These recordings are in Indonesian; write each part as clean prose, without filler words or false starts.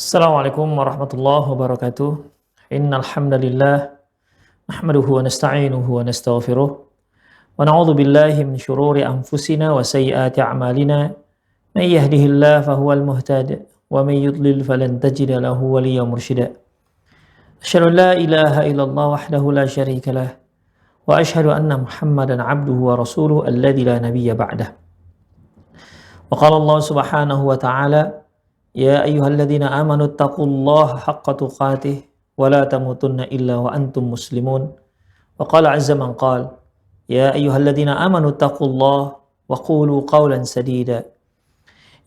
Assalamualaikum warahmatullahi wabarakatuh. Innal hamdalillah nahmaduhu wa nasta'inuhu wa nastaghfiruh wa na'udzu billahi min shururi anfusina wa sayyiati a'malina. May yahdihillahu fahuwal muhtadi wa may yudlil falan tajida lahu waliyyan mursyida. Asyhadu an la ilaha illallah wahdahu la syarika lah wa asyhadu anna Muhammadan 'abduhu wa rasuluhu alladzi la nabiyya ba'dah. Wa qala Allah subhanahu wa ta'ala Ya ayyuhalladzina amanu taqullaha haqqa tuqatih wa la tamutunna illa wa antum muslimun. Wa qala azza man qala Ya ayyuhalladzina amanu taqullaha wa qulu qawlan sadida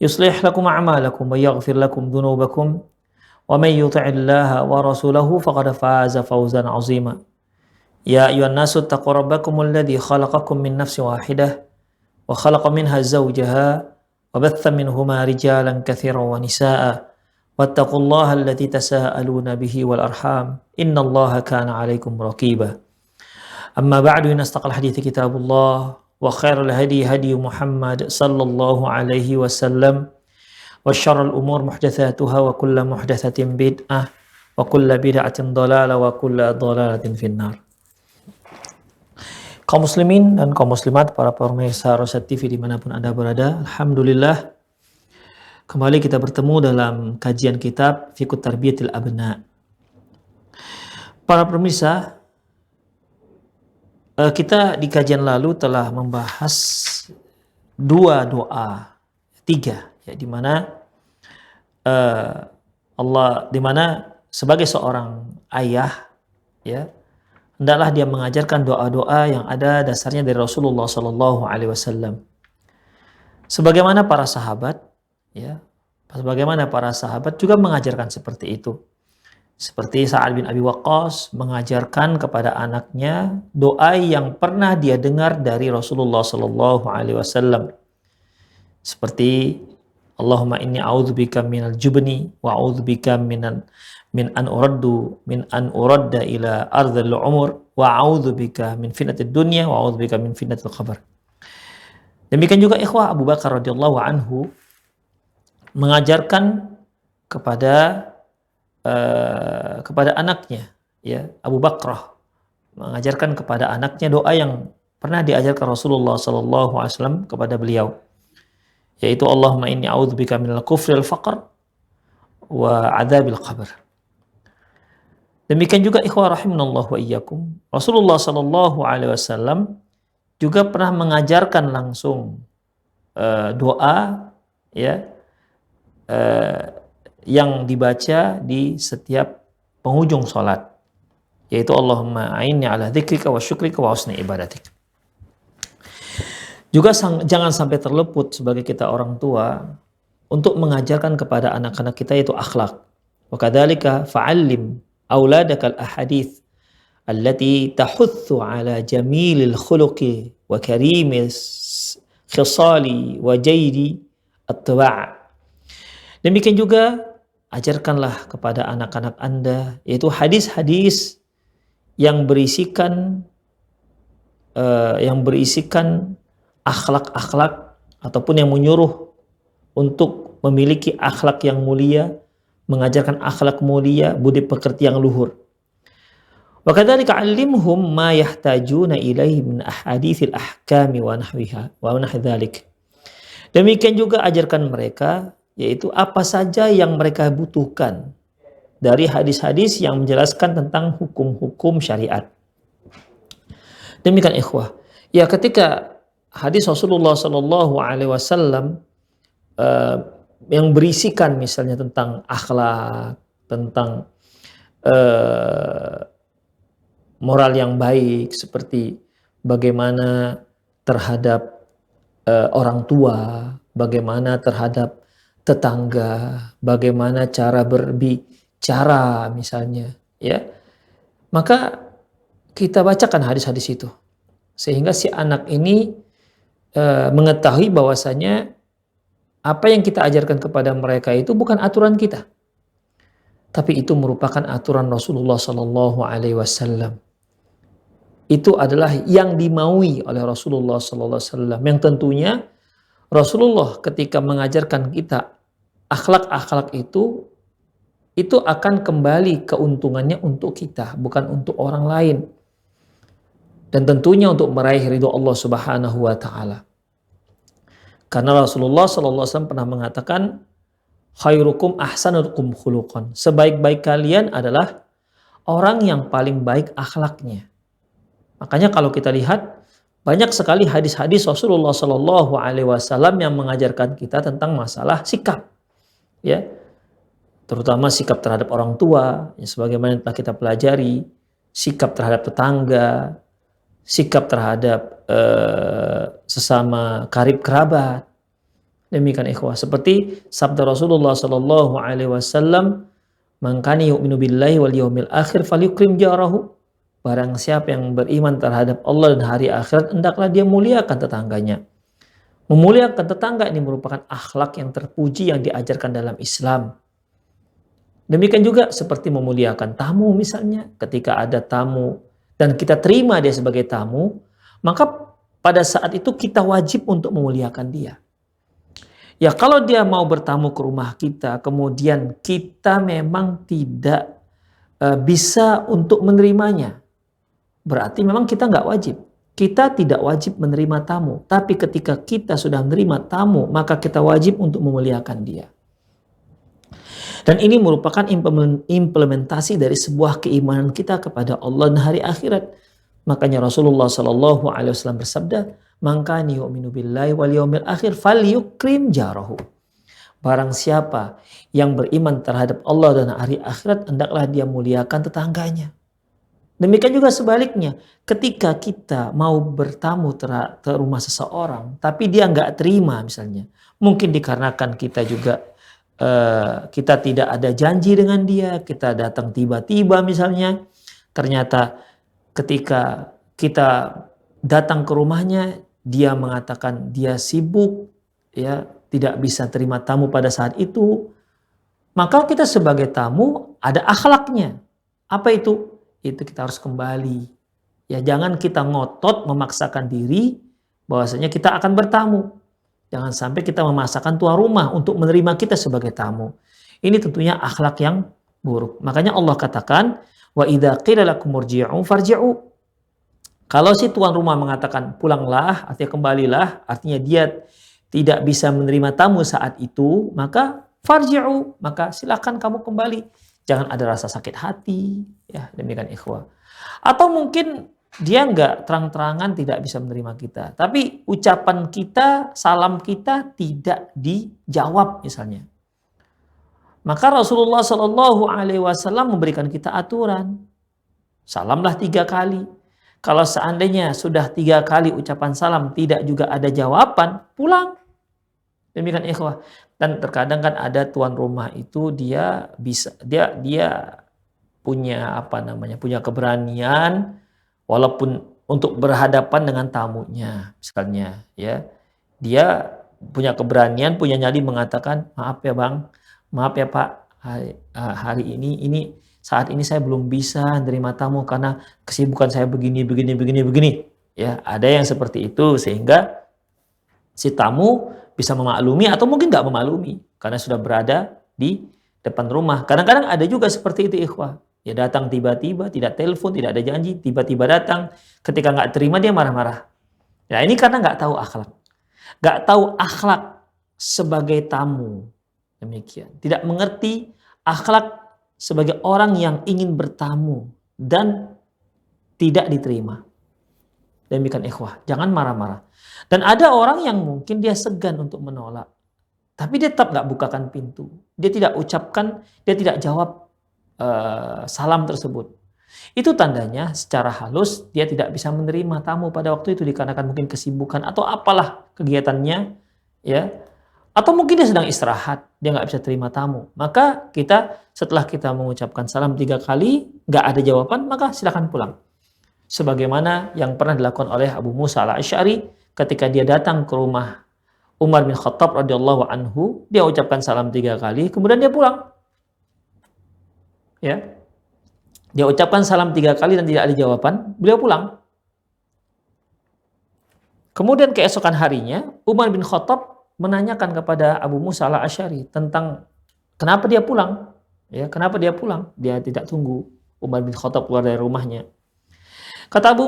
yuslih lakum a'malakum wa yaghfir lakum dhunubakum wa may yuti'illaha wa rasulahu faqad faza fawzan 'azima. Ya ayyuhan nasu taqu rabbakumul ladzi khalaqakum min nafsin wahidah wa khalaqa minha zawjaha وبث منهما رجالا كثيرا ونساء واتقوا الله الذي تساءلون به والأرحام إن الله كان عليكم رقيبا أما بعد إن أصدق الحديث كتاب الله وخير الهدي هدي محمد صلى الله عليه وسلم وشر الأمور محدثاتها وكل محدثة بدعة وكل بدعة ضلالة وكل ضلالة في النار. Kaum muslimin dan kaum muslimat, para pemirsa Rosyad TV dimanapun Anda berada, Alhamdulillah kembali kita bertemu dalam kajian kitab Fiqh Tarbiyatil Abna. Para pemirsa, kita di kajian lalu telah membahas tiga, ya, di mana di mana sebagai seorang ayah, ya, hendaklah dia mengajarkan doa-doa yang ada dasarnya dari Rasulullah Sallallahu Alaihi Wasallam. Sebagaimana para sahabat, ya, juga mengajarkan seperti itu. Seperti Sa'ad bin Abi Waqqas mengajarkan kepada anaknya doa yang pernah dia dengar dari Rasulullah Sallallahu Alaihi Wasallam. Seperti Allahumma inni a'udzubika minal jubni wa a'udzubika min an uradda ila ardhil umur wa a'udzubika min fitnatid dunya wa a'udzubika min fitnatil qabr. Demikian juga ikhwah Abu Bakar radhiyallahu anhu mengajarkan kepada anaknya, ya, Abu Bakrah mengajarkan kepada anaknya doa yang pernah diajarkan Rasulullah sallallahu alaihi wasallam kepada beliau, yaitu Allahumma inni a'udzubika minal kufri wal faqr wa adzabil qabr. Demikian juga ikhwah rahimanallahu wa iyyakum, Rasulullah sallallahu alaihi wasallam juga pernah mengajarkan langsung doa, ya, yang dibaca di setiap penghujung salat, yaitu Allahumma a'inni ala dzikrika wa syukrika wa husni ibadatik. Juga jangan sampai terluput sebagai kita orang tua untuk mengajarkan kepada anak-anak kita yaitu akhlak. Wa kadzalika fa'allim auladakal ahadits allati tahuthu ala jamilil khuluqi wa karimis khisali wa jaidi at-tawa'. Demikian juga ajarkanlah kepada anak-anak Anda yaitu hadis-hadis yang berisikan akhlak-akhlak ataupun yang menyuruh untuk memiliki akhlak yang mulia, mengajarkan akhlak mulia, budi pekerti yang luhur. Wa kadzalika 'allimhum ma yahtajuna ilaihi min ahaditsil ahkami wa nahwiha wa nahwi dzalik. Demikian juga ajarkan mereka yaitu apa saja yang mereka butuhkan dari hadis-hadis yang menjelaskan tentang hukum-hukum syariat. Demikian ikhwah. Ya, ketika hadis Rasulullah sallallahu alaihi wasallam yang berisikan misalnya tentang akhlak, tentang moral yang baik, seperti bagaimana terhadap orang tua, bagaimana terhadap tetangga, bagaimana cara berbicara misalnya, ya, maka kita bacakan hadis-hadis itu sehingga si anak ini mengetahui bahwasanya apa yang kita ajarkan kepada mereka itu bukan aturan kita, tapi itu merupakan aturan Rasulullah Sallallahu Alaihi Wasallam. Itu adalah yang dimaui oleh Rasulullah Sallallahu Alaihi Wasallam, yang tentunya Rasulullah ketika mengajarkan kita akhlak-akhlak itu itu akan kembali keuntungannya untuk kita, bukan untuk orang lain. Dan tentunya untuk meraih ridho Allah Subhanahu wa taala. Karena Rasulullah SAW pernah mengatakan, khairukum ahsanukum khuluqan. Sebaik-baik kalian adalah orang yang paling baik akhlaknya. Makanya kalau kita lihat banyak sekali hadis-hadis Rasulullah Shallallahu Alaihi Wasallam yang mengajarkan kita tentang masalah sikap, ya, terutama sikap terhadap orang tua, ya, sebagaimana telah kita pelajari, sikap terhadap tetangga, sikap terhadap sesama karib kerabat. Demikian ikhwah, seperti sabda Rasulullah Shallallahu Alaihi Wasallam, "Man kana yu'minu billahi wal yawmil akhir falyukrim jarahu." Barang siapa yang beriman terhadap Allah dan hari akhirat, hendaklah dia muliakan tetangganya. Memuliakan tetangga ini merupakan akhlak yang terpuji yang diajarkan dalam Islam. Demikian juga seperti memuliakan tamu misalnya. Ketika ada tamu dan kita terima dia sebagai tamu, maka pada saat itu kita wajib untuk memuliakan dia. Ya kalau dia mau bertamu ke rumah kita, kemudian kita memang tidak bisa untuk menerimanya, berarti memang kita nggak wajib. Kita tidak wajib menerima tamu. Tapi ketika kita sudah menerima tamu, maka kita wajib untuk memuliakan dia. Dan ini merupakan implementasi dari sebuah keimanan kita kepada Allah dan hari akhirat. Makanya Rasulullah Shallallahu Alaihi Wasallam bersabda, "Man kana yu'minu billahi wal yawmil akhir falyukrim jarahu." Barang siapa yang beriman terhadap Allah dan hari akhirat, hendaklah dia muliakan tetangganya. Demikian juga sebaliknya, ketika kita mau bertamu ke rumah seseorang, tapi dia nggak terima misalnya, mungkin dikarenakan kita juga kita tidak ada janji dengan dia, kita datang tiba-tiba misalnya, ternyata ketika kita datang ke rumahnya, dia mengatakan dia sibuk, ya tidak bisa terima tamu pada saat itu, maka kita sebagai tamu ada akhlaknya. Apa itu? Itu kita harus kembali. Ya jangan kita ngotot memaksakan diri bahwasanya kita akan bertamu. Jangan sampai kita memaksakan tuan rumah untuk menerima kita sebagai tamu. Ini tentunya akhlak yang buruk. Makanya Allah katakan, wa idza qila lakum murji'u farji'u. Kalau si tuan rumah mengatakan pulanglah, artinya kembalilah, artinya dia tidak bisa menerima tamu saat itu, maka farji'u, maka silakan kamu kembali. Jangan ada rasa sakit hati, ya demikian ikhwah. Atau mungkin dia nggak terang-terangan tidak bisa menerima kita, tapi ucapan kita, salam kita tidak dijawab misalnya. Maka Rasulullah Shallallahu Alaihi Wasallam memberikan kita aturan, salamlah 3 kali. Kalau seandainya sudah 3 kali ucapan salam tidak juga ada jawaban, pulang. Demikian ikhwah. Dan terkadang kan ada tuan rumah itu dia punya punya keberanian walaupun untuk berhadapan dengan tamunya misalnya, ya. Dia punya keberanian, punya nyali mengatakan, "Maaf ya Bang, maaf ya Pak, hari ini saat ini saya belum bisa menerima tamu karena kesibukan saya begini." Ya, ada yang seperti itu sehingga si tamu bisa memaklumi atau mungkin nggak memaklumi karena sudah berada di depan rumah. Kadang-kadang ada juga seperti itu ikhwah. Ya datang tiba-tiba, tidak telepon, tidak ada janji, tiba-tiba datang. Ketika nggak terima dia marah-marah. Ya ini karena nggak tahu akhlak. Nggak tahu akhlak sebagai tamu. Demikian. Tidak mengerti akhlak sebagai orang yang ingin bertamu dan tidak diterima. Demikian ikhwah. Jangan marah-marah. Dan ada orang yang mungkin dia segan untuk menolak. Tapi dia tetap nggak bukakan pintu. Dia tidak ucapkan, dia tidak jawab salam tersebut. Itu tandanya secara halus dia tidak bisa menerima tamu pada waktu itu dikarenakan mungkin kesibukan atau apalah kegiatannya, ya. Atau mungkin dia sedang istirahat, dia nggak bisa terima tamu. Maka kita setelah kita mengucapkan salam 3 kali, nggak ada jawaban, maka silakan pulang. Sebagaimana yang pernah dilakukan oleh Abu Musa al-Asy'ari ketika dia datang ke rumah Umar bin Khattab radhiyallahu anhu, dia ucapkan salam 3 kali, kemudian dia pulang. Ya. Dia ucapkan salam 3 kali dan tidak ada jawaban, beliau pulang. Kemudian keesokan harinya, Umar bin Khattab menanyakan kepada Abu Musa al-Asy'ari tentang kenapa dia pulang. Ya, kenapa dia pulang? Dia tidak tunggu Umar bin Khattab keluar dari rumahnya. Kata Abu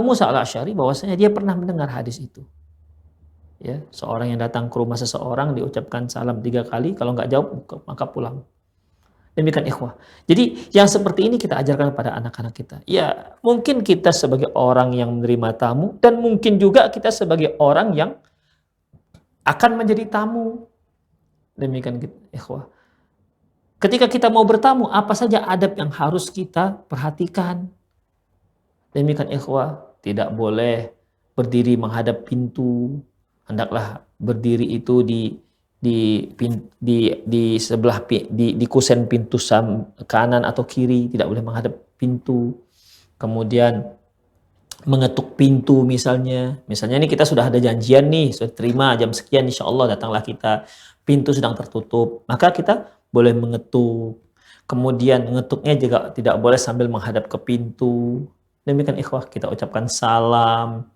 Musa al-Asy'ari bahwasanya dia pernah mendengar hadis itu. Ya, seorang yang datang ke rumah seseorang diucapkan salam 3 kali, kalau nggak jawab maka pulang. Demikian ikhwah. Jadi yang seperti ini kita ajarkan kepada anak-anak kita. Ya, mungkin kita sebagai orang yang menerima tamu dan mungkin juga kita sebagai orang yang akan menjadi tamu. Demikian ikhwah. Ketika kita mau bertamu, apa saja adab yang harus kita perhatikan? Demikian ikhwah, tidak boleh berdiri menghadap pintu. Hendaklah berdiri itu di sebelah di kusen pintu kanan atau kiri, tidak boleh menghadap pintu. Kemudian mengetuk pintu misalnya ini kita sudah ada janjian nih, sudah terima jam sekian insya Allah datanglah kita, pintu sedang tertutup, maka kita boleh mengetuk. Kemudian mengetuknya juga tidak boleh sambil menghadap ke pintu. Demikian ikhwah, kita ucapkan salam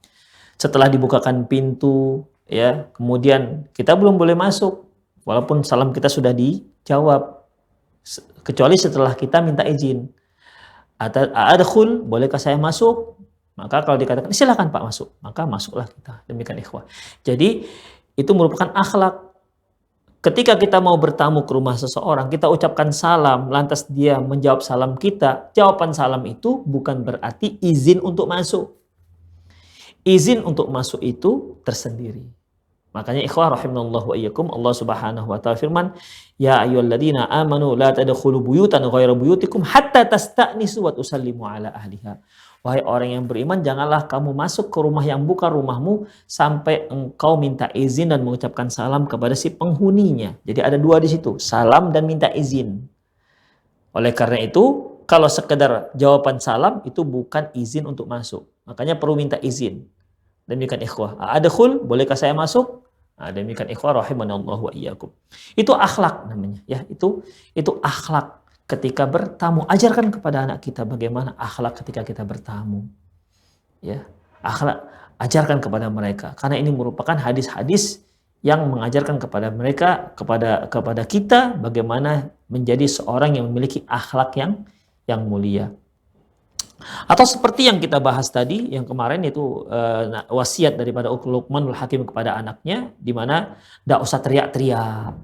setelah dibukakan pintu, ya. Kemudian kita belum boleh masuk walaupun salam kita sudah dijawab, kecuali setelah kita minta izin. Adkhul, bolehkah saya masuk? Maka kalau dikatakan silakan Pak masuk, maka masuklah kita. Demikian ikhwah. Jadi itu merupakan akhlak. Ketika kita mau bertamu ke rumah seseorang, kita ucapkan salam, lantas dia menjawab salam kita, jawaban salam itu bukan berarti izin untuk masuk. Izin untuk masuk itu tersendiri. Makanya ikhwah rahimanallahu wa iyyakum, Allah Subhanahu wa taala firman, "Ya ayyuhalladzina amanu la tadkhulu buyutan ghayra buyutikum hatta tasta'nisu wa tusallimu ala ahliha." Wahai orang yang beriman, janganlah kamu masuk ke rumah yang bukan rumahmu sampai engkau minta izin dan mengucapkan salam kepada si penghuninya. Jadi ada dua di situ, salam dan minta izin. Oleh karena itu, kalau sekedar jawaban salam itu bukan izin untuk masuk. Makanya perlu minta izin. Demikian ikhwah. Adkhul, bolehkah saya masuk? Nah, demikian ikhwah rahimanallahu wa iyyakum. Itu akhlak namanya, ya. Itu akhlak ketika bertamu. Ajarkan kepada anak kita bagaimana akhlak ketika kita bertamu. Ya, akhlak ajarkan kepada mereka karena ini merupakan hadis-hadis yang mengajarkan kepada mereka, kepada kita bagaimana menjadi seorang yang memiliki akhlak yang mulia. Atau seperti yang kita bahas tadi, yang kemarin itu wasiat daripada Luqmanul Hakim kepada anaknya, di mana tidak usah teriak-teriak.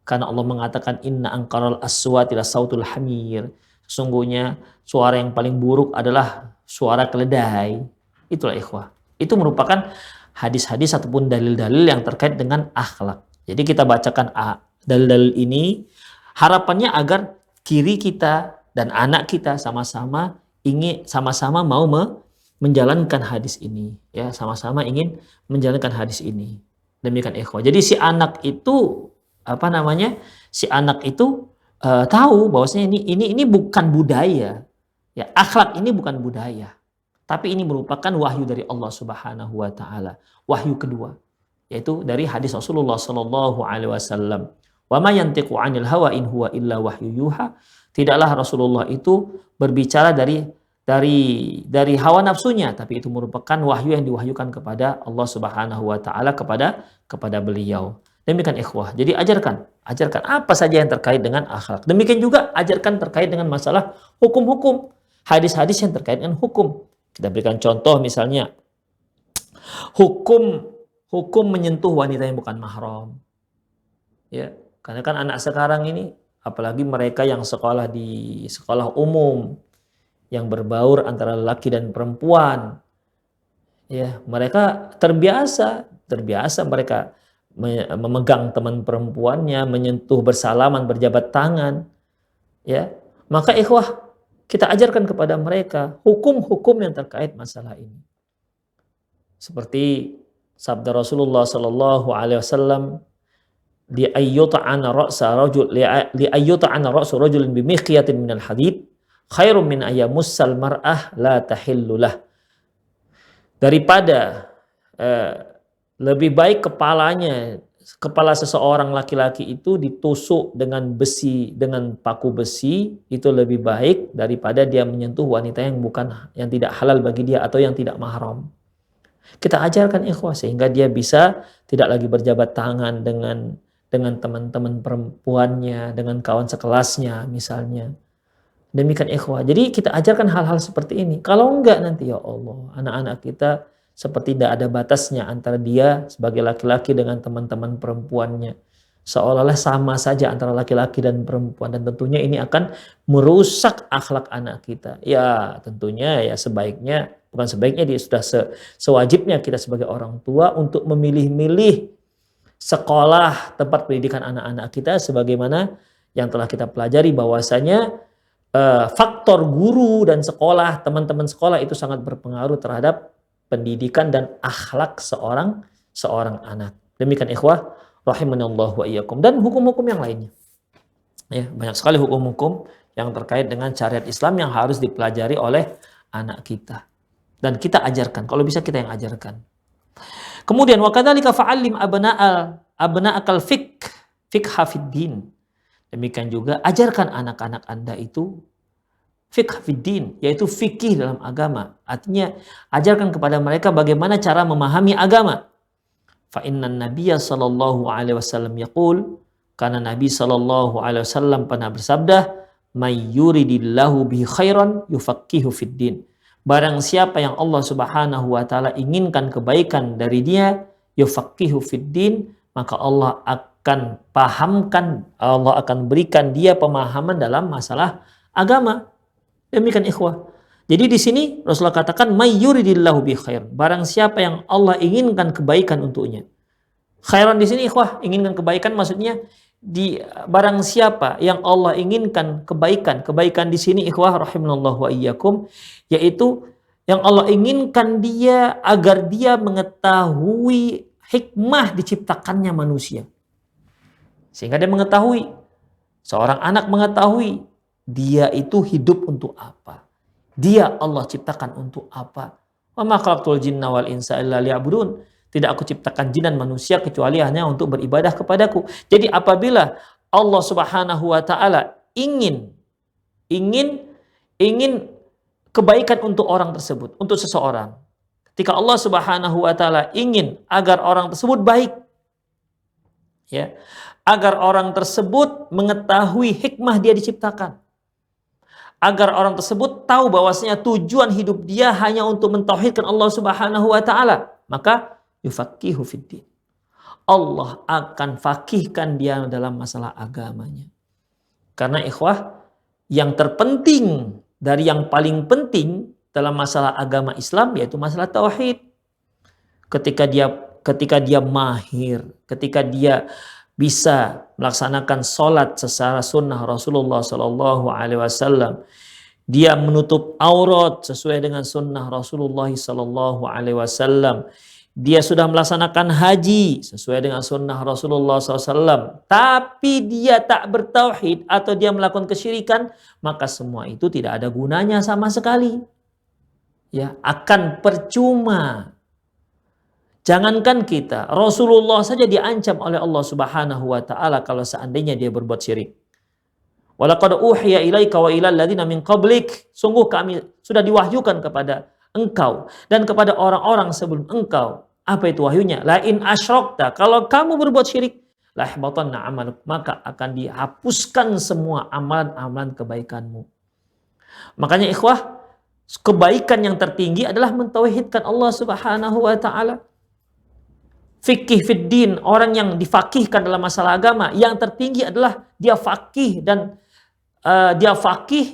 Karena Allah mengatakan inna anqaral aswati la sautul hamir. Sesungguhnya suara yang paling buruk adalah suara keledai. Itulah ikhwah. Itu merupakan hadis-hadis ataupun dalil-dalil yang terkait dengan akhlak. Jadi kita bacakan dalil-dalil ini harapannya agar kiri kita dan anak kita sama-sama mau menjalankan hadis ini, ya, sama-sama ingin menjalankan hadis ini. Demikian ikhwah. Jadi si anak itu tahu bahwasanya ini bukan budaya. Ya, akhlak ini bukan budaya. Tapi ini merupakan wahyu dari Allah Subhanahu wa taala. Wahyu kedua, yaitu dari hadis Rasulullah sallallahu alaihi wasallam. Wa ma yantiqu 'anil hawa in huwa illa wahyu yuha. Tidaklah Rasulullah itu berbicara dari hawa nafsunya, tapi itu merupakan wahyu yang diwahyukan kepada Allah Subhanahu wa taala kepada beliau. Demikian ikhwah. Jadi ajarkan apa saja yang terkait dengan akhlak. Demikian juga ajarkan terkait dengan masalah hukum-hukum, hadis-hadis yang terkait dengan hukum. Kita berikan contoh misalnya hukum menyentuh wanita yang bukan mahram. Ya, karena kan anak sekarang ini, apalagi mereka yang sekolah di sekolah umum yang berbaur antara laki dan perempuan, ya, mereka terbiasa mereka memegang teman perempuannya, menyentuh, bersalaman, berjabat tangan, ya. Maka ikhwah, kita ajarkan kepada mereka hukum-hukum yang terkait masalah ini. Seperti sabda Rasulullah sallallahu alaihi wasallam, li ayyuta'ana ra'su rajulin bi mikhyatin minal hadid khairum min ayyamussal mar'ah la tahillulah. Daripada lebih baik kepala seseorang laki-laki itu ditusuk dengan paku besi, itu lebih baik daripada dia menyentuh wanita yang tidak halal bagi dia atau yang tidak mahram. Kita ajarkan ikhwah sehingga dia bisa tidak lagi berjabat tangan dengan dengan teman-teman perempuannya, dengan kawan sekelasnya misalnya. Demikian ikhwah. Jadi kita ajarkan hal-hal seperti ini. Kalau enggak nanti ya Allah, anak-anak kita seperti tidak ada batasnya antara dia sebagai laki-laki dengan teman-teman perempuannya. Seolah-olah sama saja antara laki-laki dan perempuan. Dan tentunya ini akan merusak akhlak anak kita. Ya tentunya ya sebaiknya, bukan sebaiknya, dia sudah sewajibnya kita sebagai orang tua untuk memilih-milih sekolah tempat pendidikan anak-anak kita sebagaimana yang telah kita pelajari bahwasanya faktor guru dan sekolah, teman-teman sekolah itu sangat berpengaruh terhadap pendidikan dan akhlak seorang anak. Demikian ikhwah rahimanallahu wa iyyakum. Dan hukum-hukum yang lainnya. Ya, banyak sekali hukum-hukum yang terkait dengan syariat Islam yang harus dipelajari oleh anak kita. Dan kita ajarkan, kalau bisa kita yang ajarkan. Kemudian wa kadzalika fa'allim abna'akal fiqh fiddin. Demikian juga ajarkan anak-anak Anda itu fiqh fiddin, yaitu fikih dalam agama. Artinya ajarkan kepada mereka bagaimana cara memahami agama. Fa innan nabiyya sallallahu alaihi wasallam yaqul, karena Nabi sallallahu alaihi wasallam pernah bersabda, may yuridillahu bihi khairan yufaqihu fiddin. Barang siapa yang Allah Subhanahu wa taala inginkan kebaikan dari dia, yufaqihu fiddin, maka Allah akan pahamkan, Allah akan berikan dia pemahaman dalam masalah agama. Demikian ikhwah. Jadi di sini Rasulullah katakan may yuridillahu bi khair. Barang siapa yang Allah inginkan kebaikan untuknya. Khairan di sini ikhwah, inginkan kebaikan maksudnya di barang siapa yang Allah inginkan kebaikan. Kebaikan di sini ikhwah rahimanallahu wa iyyakum, yaitu yang Allah inginkan dia agar dia mengetahui hikmah diciptakannya manusia. Sehingga dia mengetahui, seorang anak mengetahui dia itu hidup untuk apa. Dia Allah ciptakan untuk apa. Wa ma khalaqtul jinna wal insa illa liya'budun. Tidak aku ciptakan jin dan manusia kecuali hanya untuk beribadah kepadaku. Jadi apabila Allah Subhanahu wa taala ingin kebaikan untuk orang tersebut, untuk seseorang. Ketika Allah Subhanahu wa taala ingin agar orang tersebut baik, ya, agar orang tersebut mengetahui hikmah dia diciptakan, agar orang tersebut tahu bahwasanya tujuan hidup dia hanya untuk mentauhidkan Allah Subhanahu wa taala, maka yufaqihu fiddin. Allah akan fakihkan dia dalam masalah agamanya. Karena ikhwah, yang terpenting dari yang paling penting dalam masalah agama Islam yaitu masalah tauhid. Ketika dia mahir, ketika dia bisa melaksanakan sholat secara sunnah Rasulullah Sallallahu Alaihi Wasallam, dia menutup aurat sesuai dengan sunnah Rasulullah Sallallahu Alaihi Wasallam, dia sudah melaksanakan haji sesuai dengan sunnah Rasulullah SAW, tapi dia tak bertauhid atau dia melakukan kesyirikan, maka semua itu tidak ada gunanya sama sekali. Ya, akan percuma. Jangankan kita, Rasulullah saja diancam oleh Allah Subhanahu wa taala kalau seandainya dia berbuat syirik. Walaqad uhiya ilaika wa ilal ladzina min qablik. Sungguh kami sudah diwahyukan kepada engkau dan kepada orang-orang sebelum engkau. Apa itu wahyunya? La in asyrakta, kalau kamu berbuat syirik, la ihbatanna amaluk, maka akan dihapuskan semua amalan-amalan kebaikanmu. Makanya ikhwah, kebaikan yang tertinggi adalah mentauhidkan Allah Subhanahu wa taala. Fikih fiddin, orang yang difakihkan dalam masalah agama, yang tertinggi adalah dia fakih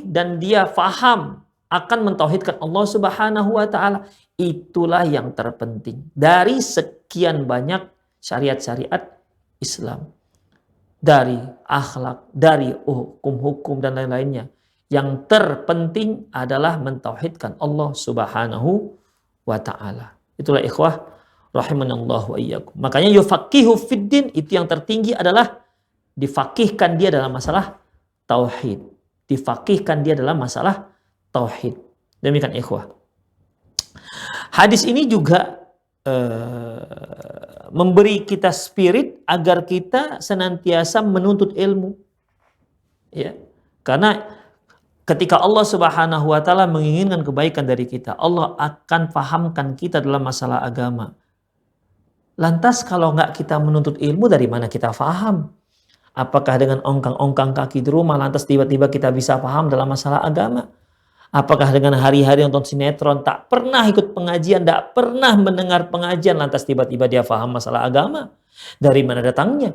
dan dia faham akan mentauhidkan Allah Subhanahu wa taala. Itulah yang terpenting dari sekian banyak syariat-syariat Islam. Dari akhlak, dari hukum-hukum dan lain-lainnya. Yang terpenting adalah mentauhidkan Allah Subhanahu wa taala. Itulah ikhwah rahimanallahu wa iyyakum. Makanya yufaqihu fiddin, itu yang tertinggi adalah difakihkan dia dalam masalah tauhid. Difakihkan dia dalam masalah tauhid. Demikian ikhwah. Hadis ini juga memberi kita spirit agar kita senantiasa menuntut ilmu. Ya. Karena ketika Allah Subhanahu wa taala menginginkan kebaikan dari kita, Allah akan fahamkan kita dalam masalah agama. Lantas kalau nggak kita menuntut ilmu, dari mana kita faham? Apakah dengan ongkang-ongkang kaki di rumah lantas tiba-tiba kita bisa paham dalam masalah agama? Apakah dengan hari-hari nonton sinetron, tak pernah ikut pengajian, tak pernah mendengar pengajian, lantas tiba-tiba dia paham masalah agama? Dari mana datangnya?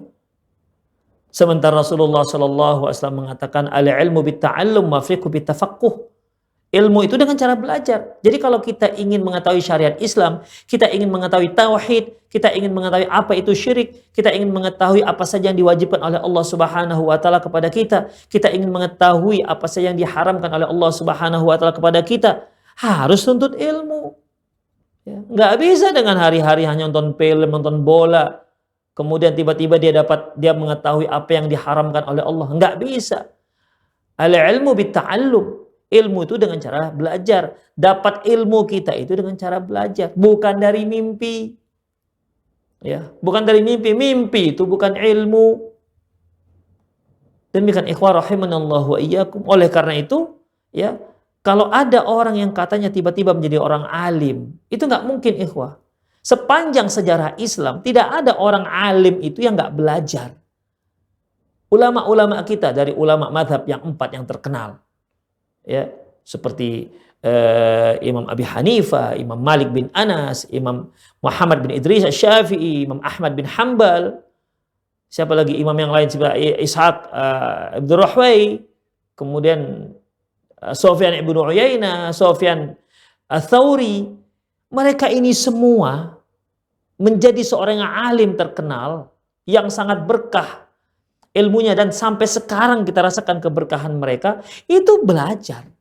Sementara Rasulullah SAW mengatakan, al-ilmu bitta'allum wa fiqhu bittafaqquh. Ilmu itu dengan cara belajar. Jadi kalau kita ingin mengetahui syariat Islam, kita ingin mengetahui tauhid, kita ingin mengetahui apa itu syirik, kita ingin mengetahui apa saja yang diwajibkan oleh Allah Subhanahu wa taala kepada kita ingin mengetahui apa saja yang diharamkan oleh Allah Subhanahu wa taala kepada kita, harus tuntut ilmu. Ya, nggak bisa dengan hari-hari hanya nonton film, nonton bola, kemudian tiba-tiba dia mengetahui apa yang diharamkan oleh Allah. Nggak bisa. Al-ilmu bitta'allum. Ilmu itu dengan cara belajar. Dapat ilmu kita itu dengan cara belajar, bukan dari mimpi. Ya, bukan dari mimpi. Mimpi itu bukan ilmu. Demikian ikhwah rahimanallahu wa iyyakum. Oleh karena itu, ya, kalau ada orang yang katanya tiba-tiba menjadi orang alim, itu nggak mungkin ikhwah. Sepanjang sejarah Islam, tidak ada orang alim itu yang nggak belajar. Ulama-ulama kita dari ulama mazhab yang 4 yang terkenal, ya, seperti Imam Abi Hanifah, Imam Malik bin Anas, Imam Muhammad bin Idris Asy-Syafi'i, Imam Ahmad bin Hanbal, siapa lagi imam yang lain seperti Ishaq Ibn Rahway, kemudian Sufyan ibn Uyainah, Sufyan Ats-Tsauri. Mereka ini semua menjadi seorang yang alim terkenal, yang sangat berkah ilmunya, dan sampai sekarang kita rasakan keberkahan mereka, itu belajar.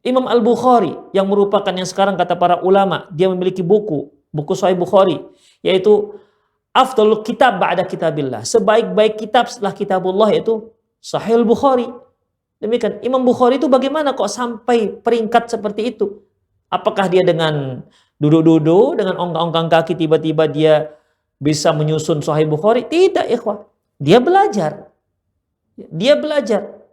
Imam Al-Bukhari yang merupakan yang sekarang kata para ulama, dia memiliki buku Sahih Bukhari, yaitu afdalul kitab ba'da kitabillah. Sebaik-baik kitab setelah kitabullah yaitu Sahih Bukhari. Demikian Imam Bukhari itu bagaimana kok sampai peringkat seperti itu? Apakah dia dengan duduk-duduk, dengan ongkang-ongkang kaki tiba-tiba dia bisa menyusun Sahih Bukhari? Tidak, ikhwah. Dia belajar. Dia belajar.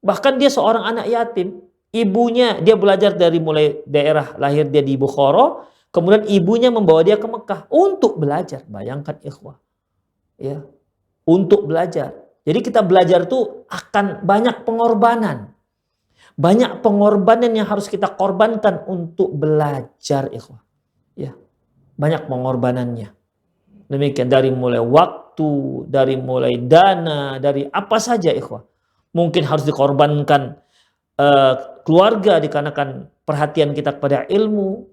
Bahkan dia seorang anak yatim. Ibunya, dia belajar dari mulai daerah lahir dia di Bukhara, kemudian ibunya membawa dia ke Mekah untuk belajar. Bayangkan ikhwah. Ya. Untuk belajar. Jadi kita belajar tuh akan banyak pengorbanan. Banyak pengorbanan yang harus kita korbankan untuk belajar, ikhwah. Ya. Banyak pengorbanannya. Demikian, dari mulai waktu, dari mulai dana, dari apa saja, ikhwah. Mungkin harus dikorbankan keluarga dikarenakan perhatian kita kepada ilmu.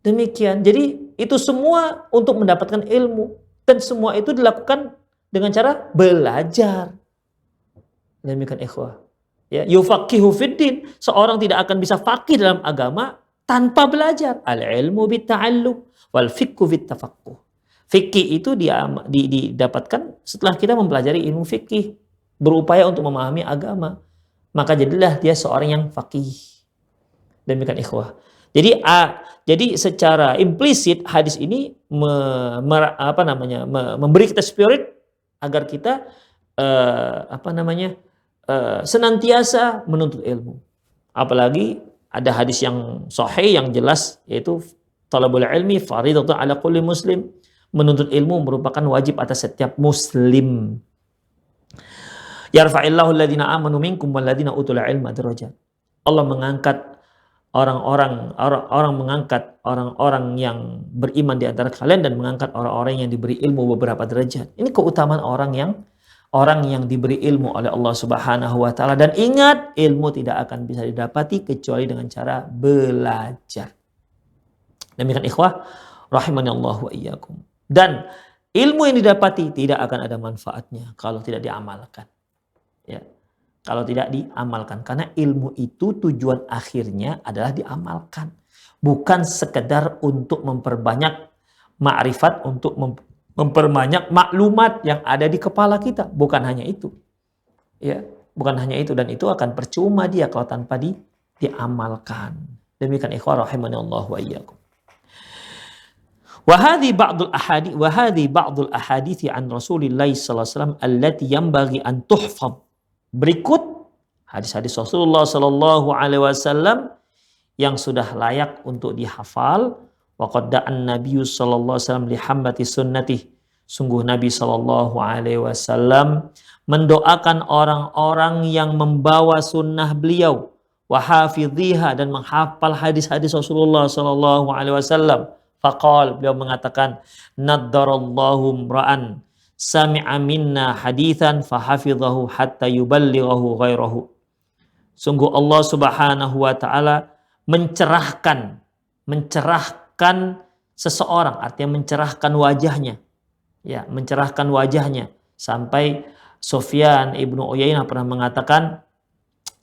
Demikian. Jadi itu semua untuk mendapatkan ilmu, dan semua itu dilakukan dengan cara belajar. Demikian ikhwah. Ya, yufaqihu fiddin. Seorang tidak akan bisa faqih dalam agama tanpa belajar. Al-ilmu bitta'allum wal fiqhu bittafaqquh. Fikih itu didapatkan setelah kita mempelajari ilmu fikih, berupaya untuk memahami agama. Maka jadilah dia seorang yang faqih. Demikian ikhwah. Jadi secara implisit hadis ini memberi kita spirit agar kita senantiasa menuntut ilmu. Apalagi ada hadis yang sahih yang jelas, yaitu talabul ilmi fardhatun ala kulli muslim. Menuntut ilmu merupakan wajib atas setiap muslim. Yarfa'illahu alladhina amanu minkum walladhina utul ilma darajat. Allah mengangkat orang-orang yang beriman di antara kalian, dan mengangkat orang-orang yang diberi ilmu beberapa derajat. Ini keutamaan orang yang diberi ilmu oleh Allah Subhanahu wa taala. Dan ingat, ilmu tidak akan bisa didapati kecuali dengan cara belajar. Demikian ikhwah rahimani Allah wa iyyakum. Dan ilmu yang didapati tidak akan ada manfaatnya kalau tidak diamalkan. Ya. Kalau tidak diamalkan, karena ilmu itu tujuan akhirnya adalah diamalkan, bukan sekedar untuk memperbanyak ma'rifat, untuk memperbanyak maklumat yang ada di kepala kita, bukan hanya itu. Ya, bukan hanya itu, dan itu akan percuma dia kalau tanpa diamalkan. Demikian ikhwah rahimanallahu wa iyyakum. Wa hadhi ba'dul ahadithi an Rasulillah sallallahu alaihi wasallam allati yanbaghi an tuhfaz. Berikut hadis-hadis Rasulullah sallallahu alaihi wasallam yang sudah layak untuk dihafal, Wa qad da'an Nabiyyu sallallahu alaihi wasallam li hambati sunnatih. Sungguh Nabi sallallahu alaihi wasallam mendoakan orang-orang yang membawa sunnah beliau, wa hafidhiha, dan menghafal hadis-hadis Rasulullah sallallahu alaihi wasallam. Faqal, beliau mengatakan, naddarallahu ra'an sami'a minna hadithan fahafidhahu hatta yuballighahu ghairahu. Sungguh Allah Subhanahu wa taala mencerahkan seseorang, artinya mencerahkan wajahnya. Ya, mencerahkan wajahnya sampai Sufyan ibnu Uyainah pernah mengatakan,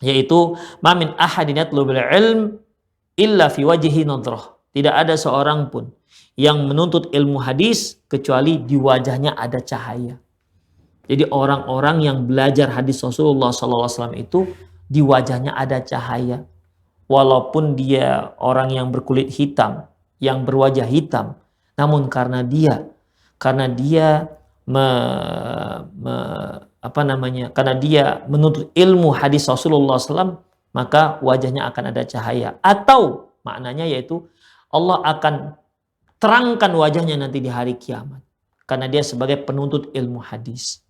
yaitu mamin ahadin yatlubul ilm illa fi wajhi nadrah. Tidak ada seorang pun yang menuntut ilmu hadis kecuali di wajahnya ada cahaya. Jadi orang-orang yang belajar hadis Rasulullah SAW itu di wajahnya ada cahaya. Walaupun dia orang yang berkulit hitam, yang berwajah hitam, namun karena dia karena dia menuntut ilmu hadis Rasulullah SAW, maka wajahnya akan ada cahaya. Atau maknanya yaitu Allah akan terangkan wajahnya nanti di hari kiamat, karena dia sebagai penuntut ilmu hadis.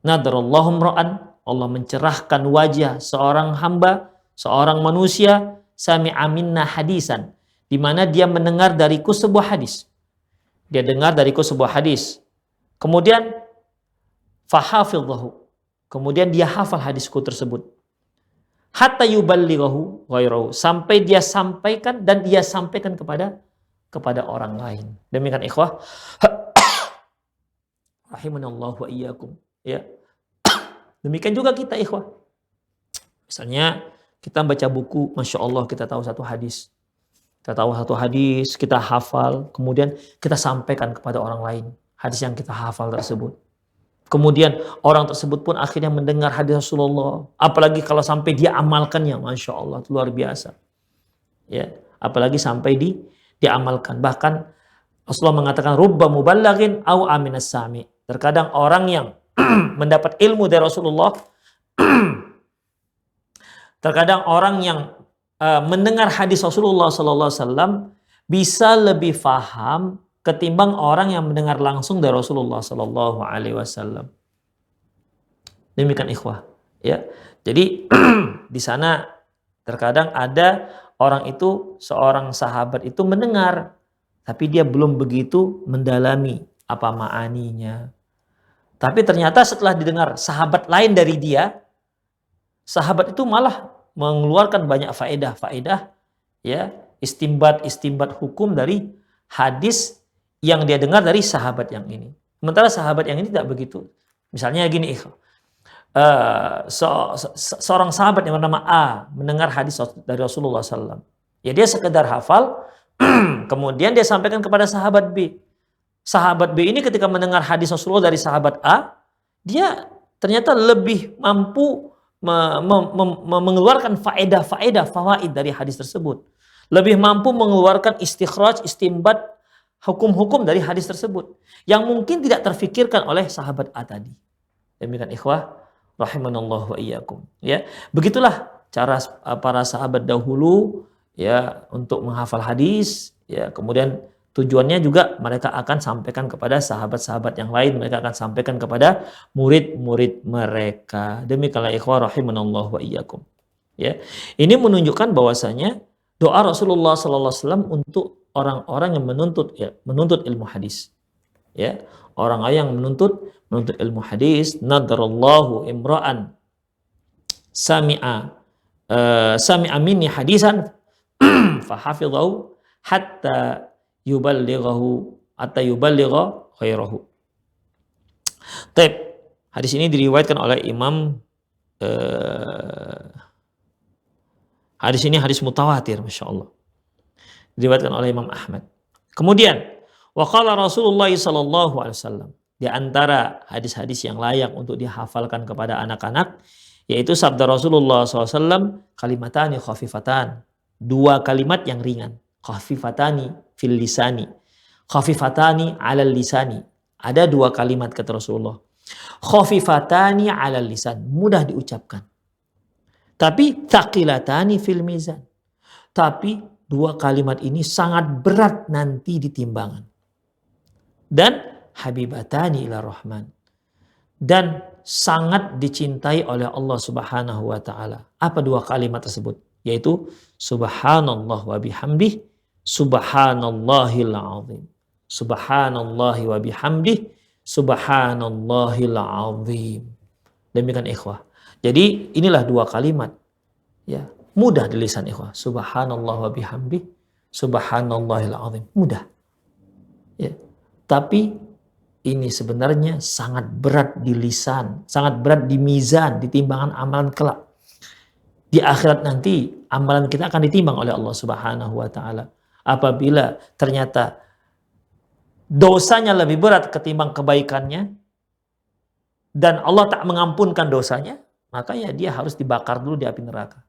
Nadarallahu ra'an, Allah mencerahkan wajah seorang hamba, seorang manusia, sami'a minna hadisan, di mana dia mendengar dariku sebuah hadis. Dia dengar dariku sebuah hadis. Kemudian fahafidhahu, kemudian dia hafal hadisku tersebut. Hatta yuballighahu ghairahu, sampai dia sampaikan dan dia sampaikan kepada orang lain. Demikian ikhwah rahimanallahu wa iyyakum, ya. Demikian juga kita ikhwah. Misalnya kita baca buku, Masya Allah kita tahu satu hadis. Kita hafal, kemudian kita sampaikan kepada orang lain hadis yang kita hafal tersebut. Kemudian orang tersebut pun akhirnya mendengar hadis Rasulullah. Apalagi kalau sampai dia amalkannya, Masya Allah, luar biasa. Ya, apalagi sampai diamalkan. Bahkan Rasulullah mengatakan, rubba muballaghin au aminas sami. Terkadang orang yang mendapat ilmu dari Rasulullah, terkadang orang yang mendengar hadis Rasulullah SAW bisa lebih faham ketimbang orang yang mendengar langsung dari Rasulullah SAW. Demikian ikhwah, ya. Jadi di sana terkadang ada orang itu, seorang sahabat itu mendengar, tapi dia belum begitu mendalami apa ma'aninya. Tapi ternyata setelah didengar sahabat lain dari dia, sahabat itu malah mengeluarkan banyak faedah, ya, istimbat hukum dari hadis yang dia dengar dari sahabat yang ini. Sementara sahabat yang ini tidak begitu. Misalnya gini, seorang sahabat yang bernama A mendengar hadis dari Rasulullah SAW. Ya dia sekedar hafal, kemudian dia sampaikan kepada sahabat B. Sahabat B ini ketika mendengar hadis Rasulullah dari sahabat A, dia ternyata lebih mampu mengeluarkan fawaid dari hadis tersebut. Lebih mampu mengeluarkan istikhraj, istimbat, hukum-hukum dari hadis tersebut yang mungkin tidak terfikirkan oleh sahabat A tadi. Demikian ikhwah rahimanallahu wa iyyakum, ya. Begitulah cara para sahabat dahulu, ya, untuk menghafal hadis, ya. Kemudian tujuannya juga mereka akan sampaikan kepada sahabat-sahabat yang lain, mereka akan sampaikan kepada murid-murid mereka. Demikianlah ikhwah rahimanallahu wa iyyakum, ya. Ini menunjukkan bahwasanya doa Rasulullah sallallahu alaihi wasallam untuk orang-orang yang menuntut ilmu hadis, ya. Orang yang menuntut ilmu hadis, nadarallahu imra'an sami'a minni hadisan fahafidhahu hatta yuballigha ghairahu. Taib. Hadis ini diriwayatkan oleh Imam hadis ini hadis mutawatir, Masya Allah. Diriwayatkan oleh Imam Ahmad. Kemudian wa qala Rasulullah sallallahu alaihi wasallam, di antara hadis-hadis yang layak untuk dihafalkan kepada anak-anak yaitu sabda Rasulullah SAW, kalimatani khafifatan, dua kalimat yang ringan. Khafifatani fil lisani, khafifatani alal lisani. Ada dua kalimat kata Rasulullah. Khafifatani alal lisan, mudah diucapkan. Tapi thaqilatani fil mizan, tapi dua kalimat ini sangat berat nanti di timbangan. Dan habibatani ila rahman. Dan sangat dicintai oleh Allah Subhanahu wa taala. Apa dua kalimat tersebut? Yaitu subhanallah wa bihamdih, subhanallahil azim. Subhanallahi wa bihamdih, subhanallahil azim. Demikian ikhwah. Jadi inilah dua kalimat, ya, mudah di lisan ikhwah. Subhanallah wa bihamdih, subhanallahil azim. Mudah. Ya. Tapi ini sebenarnya sangat berat di lisan, sangat berat di mizan, di timbangan amalan kelak. Di akhirat nanti amalan kita akan ditimbang oleh Allah Subhanahu wa taala. Apabila ternyata dosanya lebih berat ketimbang kebaikannya dan Allah tak mengampunkan dosanya, maka ya dia harus dibakar dulu di api neraka.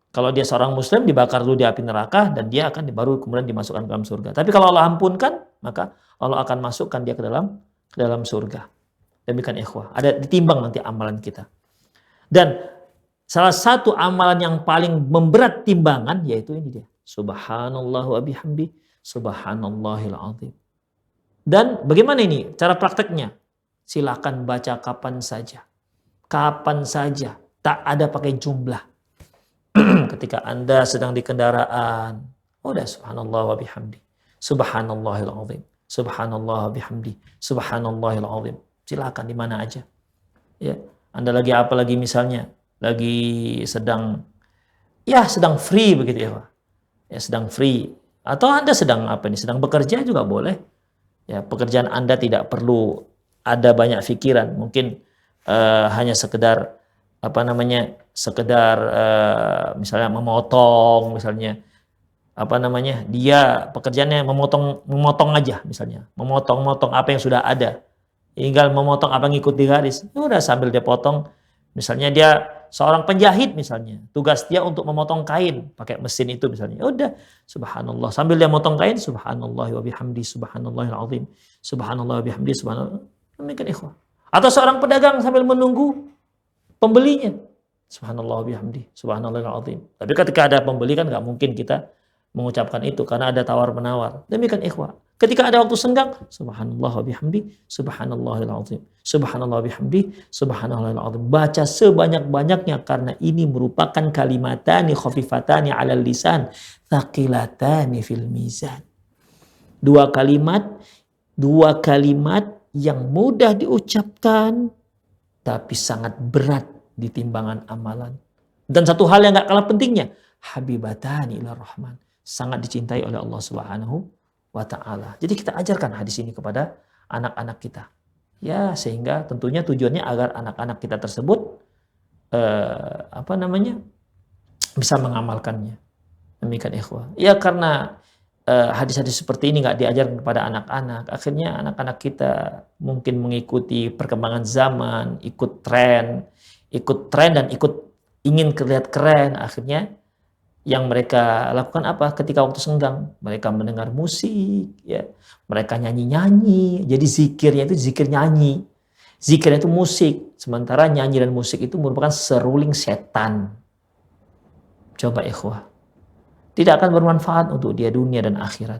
Kalau dia seorang muslim, dibakar dulu di api neraka dan dia akan baru kemudian dimasukkan ke dalam surga. Tapi kalau Allah ampunkan, maka Allah akan masukkan dia ke dalam surga. Demikian ikhwah. Ada ditimbang nanti amalan kita. Dan salah satu amalan yang paling memberat timbangan yaitu ini dia. Subhanallah wa bihamdi, subhanallahil azim. Dan bagaimana ini cara prakteknya? Silakan baca kapan saja. Kapan saja. Tak ada pakai jumlah. Ketika Anda sedang di kendaraan, udah subhanallah wa bihamdi, subhanallahil azim, subhanallah wa bihamdi, subhanallahil azim. Silakan di mana aja. Ya, Anda lagi apa lagi misalnya? Lagi sedang free begitu ya, Pak. Ya, sedang free atau Anda sedang apa nih? Sedang bekerja juga boleh. Ya, pekerjaan Anda tidak perlu ada banyak pikiran, mungkin hanya sekedar misalnya memotong, misalnya dia pekerjaannya memotong aja, misalnya memotong apa yang sudah ada, tinggal memotong apa yang ngikut di garis, udah sambil dia potong. Misalnya dia seorang penjahit, misalnya tugas dia untuk memotong kain pakai mesin itu, misalnya udah subhanallah sambil dia motong kain, subhanallah wa bihamdi, subhanallahil azim, subhanallah wa bihamdi, subhanallah. Demikian ikhwah. Atau seorang pedagang sambil menunggu pembelinya, subhanallah wa bihamdi, subhanallahil azim. Tapi ketika ada pembeli kan nggak mungkin kita mengucapkan itu karena ada tawar menawar. Demikian ikhwah. Ketika ada waktu senggang, subhanallah wa bihamdi, subhanallahil azim, subhanallah wa bihamdi, subhanallahil azim. Baca sebanyak-banyaknya karena ini merupakan kalimatani khafifatani 'alal lisan, thaqilatani fil mizan. Dua kalimat yang mudah diucapkan tapi sangat berat di timbangan amalan. Dan satu hal yang gak kalah pentingnya, habibatani ila rahman, sangat dicintai oleh Allah Subhanahu wa ta'ala. Jadi kita ajarkan hadis ini kepada anak-anak kita. Ya, sehingga tentunya tujuannya agar anak-anak kita tersebut bisa mengamalkannya. Demikian ikhwah. Ya, karena hadis-hadis seperti ini nggak diajarkan kepada anak-anak, akhirnya anak-anak kita mungkin mengikuti perkembangan zaman, ikut tren dan ikut ingin terlihat keren. Akhirnya yang mereka lakukan apa? Ketika waktu senggang, mereka mendengar musik, ya, mereka nyanyi-nyanyi. Jadi zikirnya itu zikir nyanyi, zikirnya itu musik. Sementara nyanyi dan musik itu merupakan seruling setan. Coba ikhwah. Tidak akan bermanfaat untuk dia dunia dan akhirat.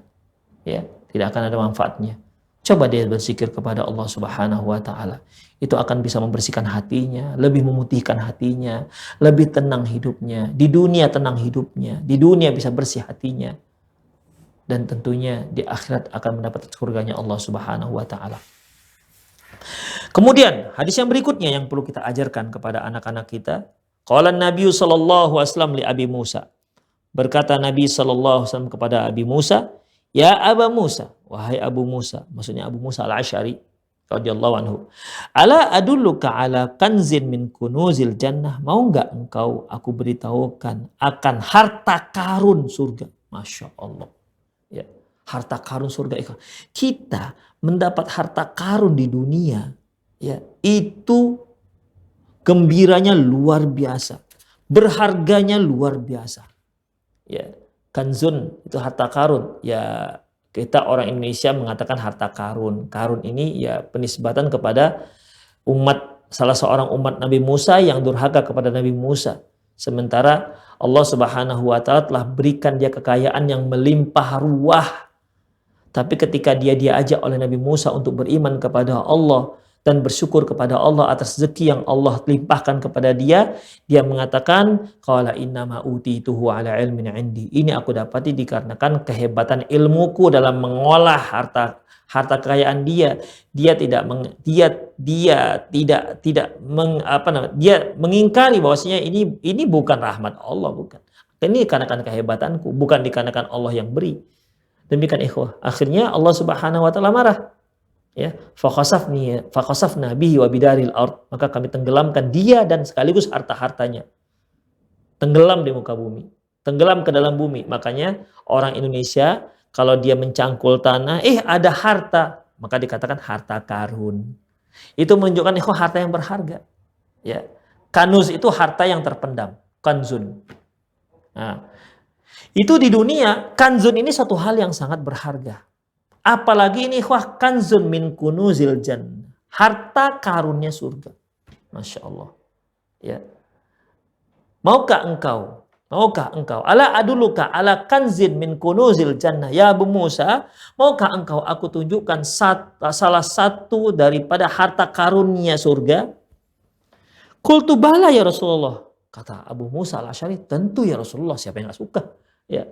Ya, tidak akan ada manfaatnya. Coba dia berzikir kepada Allah Subhanahu wa ta'ala. Itu akan bisa membersihkan hatinya, lebih memutihkan hatinya, lebih tenang hidupnya. Di dunia tenang hidupnya, di dunia bisa bersih hatinya. Dan tentunya di akhirat akan mendapat surganya Allah Subhanahu wa ta'ala. Kemudian hadis yang berikutnya yang perlu kita ajarkan kepada anak-anak kita. Qala Nabi sallallahu alaihi wasallam li Abi Musa. Berkata Nabi sallallahu alaihi wasallam kepada Abi Musa, "Ya Aba Musa, wahai Abu Musa," maksudnya Abu Musa Al-Asy'ari radhiyallahu anhu. "Ala adulluka ala kanzin min kunuzil jannah?" Mau enggak engkau aku beritahukan akan harta karun surga? Masya Allah. Ya, harta karun surga. Kita mendapat harta karun di dunia, ya, itu gembiranya luar biasa, berharganya luar biasa. Ya, kanzun itu harta karun. Ya, kita orang Indonesia mengatakan harta karun. Karun ini ya penisbatan kepada salah seorang umat Nabi Musa yang durhaka kepada Nabi Musa. Sementara Allah Subhanahu wa taala telah berikan dia kekayaan yang melimpah ruah. Tapi ketika dia diajak oleh Nabi Musa untuk beriman kepada Allah dan bersyukur kepada Allah atas rezeki yang Allah limpahkan kepada dia, dia mengatakan, qala innama utituhu ala ilmin indi. Ini aku dapati dikarenakan kehebatan ilmuku dalam mengolah harta kekayaan dia. Dia mengingkari bahwasanya ini bukan rahmat Allah, bukan. Ini dikarenakan kehebatanku, bukan dikarenakan Allah yang beri. Demikian ikhwah. Akhirnya Allah Subhanahu wa taala marah. Ya, fakhasafna bihi wa bidaril ard. Maka kami tenggelamkan dia dan sekaligus harta-hartanya. Tenggelam di muka bumi. Tenggelam ke dalam bumi. Makanya orang Indonesia kalau dia mencangkul tanah, ada harta, maka dikatakan harta karun. Itu menunjukkan ikhwah harta yang berharga. Ya. Kanuz itu harta yang terpendam, kanzun. Nah, itu di dunia, kanzun ini satu hal yang sangat berharga. Apalagi ini ikhwah, kanzun min kunuzil jannah. Harta karunnya surga. Masya Allah. Ya. Maukah engkau? Ala aduluka ala kanzin min kunuzil jannah. Ya Abu Musa, maukah engkau aku tunjukkan salah satu daripada harta karunnya surga? Qultu bala ya Rasulullah. Kata Abu Musa al-Asy'ari, tentu ya Rasulullah, siapa yang gak suka? Ya.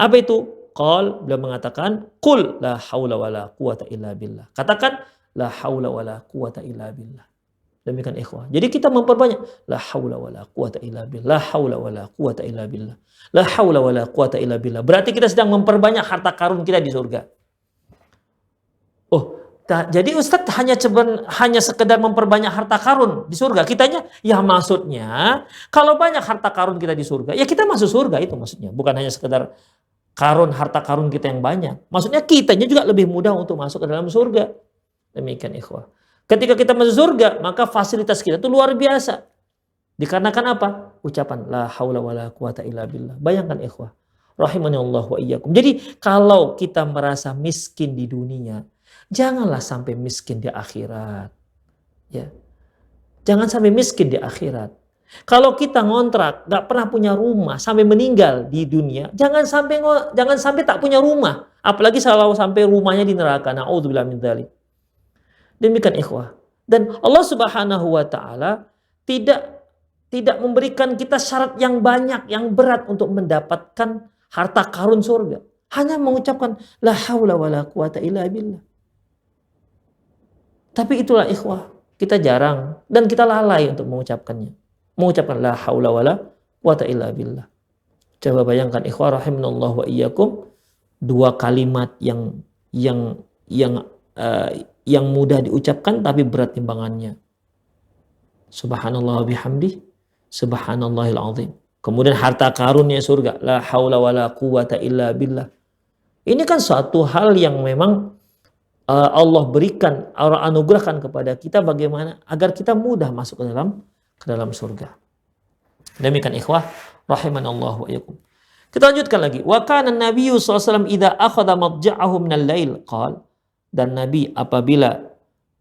Apa itu? Beliau mengatakan, qul la haula wala quwata illa billah. Katakan la haula wala quwata illa billah. Demikian ikhwah. Jadi kita memperbanyak la haula wala quwata illa billah. La haula wala quwata illa billah. La haula wala quwata illa billah. Berarti kita sedang memperbanyak harta karun kita di surga. Jadi Ustadz hanya sekedar memperbanyak harta karun di surga. Kitanya, ya maksudnya kalau banyak harta karun kita di surga, ya kita masuk surga, itu maksudnya. Bukan hanya sekedar harta karun kita yang banyak. Maksudnya kitanya juga lebih mudah untuk masuk ke dalam surga. Demikian ikhwah. Ketika kita masuk surga, maka fasilitas kita itu luar biasa. Dikarenakan apa? Ucapan la haula wala quwata illa billah. Bayangkan ikhwah. Rahimani Allah wa iyyakum. Jadi kalau kita merasa miskin di dunia, janganlah sampai miskin di akhirat. Ya. Jangan sampai miskin di akhirat. Kalau kita ngontrak, gak pernah punya rumah, sampai meninggal di dunia, jangan sampai tak punya rumah. Apalagi kalau sampai rumahnya di neraka. Na'udzubillah min dzalik. Demikian ikhwah. Dan Allah Subhanahu wa taala tidak memberikan kita syarat yang banyak, yang berat untuk mendapatkan harta karun surga. Hanya mengucapkan la haula wala quwata illa billah. Tapi itulah ikhwah, kita jarang dan kita lalai untuk mengucapkannya. Mengucapkan la haula wala quwata illa billah. Coba bayangkan ikhwah rahimanallahu wa iyyakum, dua kalimat yang mudah diucapkan tapi berat timbangannya. Subhanallah bihamdi, subhanallahil azim. Kemudian harta karunnya surga, la haula wala quwata illa billah. Ini kan suatu hal yang memang Allah berikan, Allah anugerahkan kepada kita bagaimana agar kita mudah masuk ke dalam surga. Demikian ikhwah rahimanallahu wa iyyakum. Kita lanjutkan lagi. Wa kana an-nabiyyu sallallahu alaihi wasallam idza akhadha madja'ahu minal lail qala, dan Nabi apabila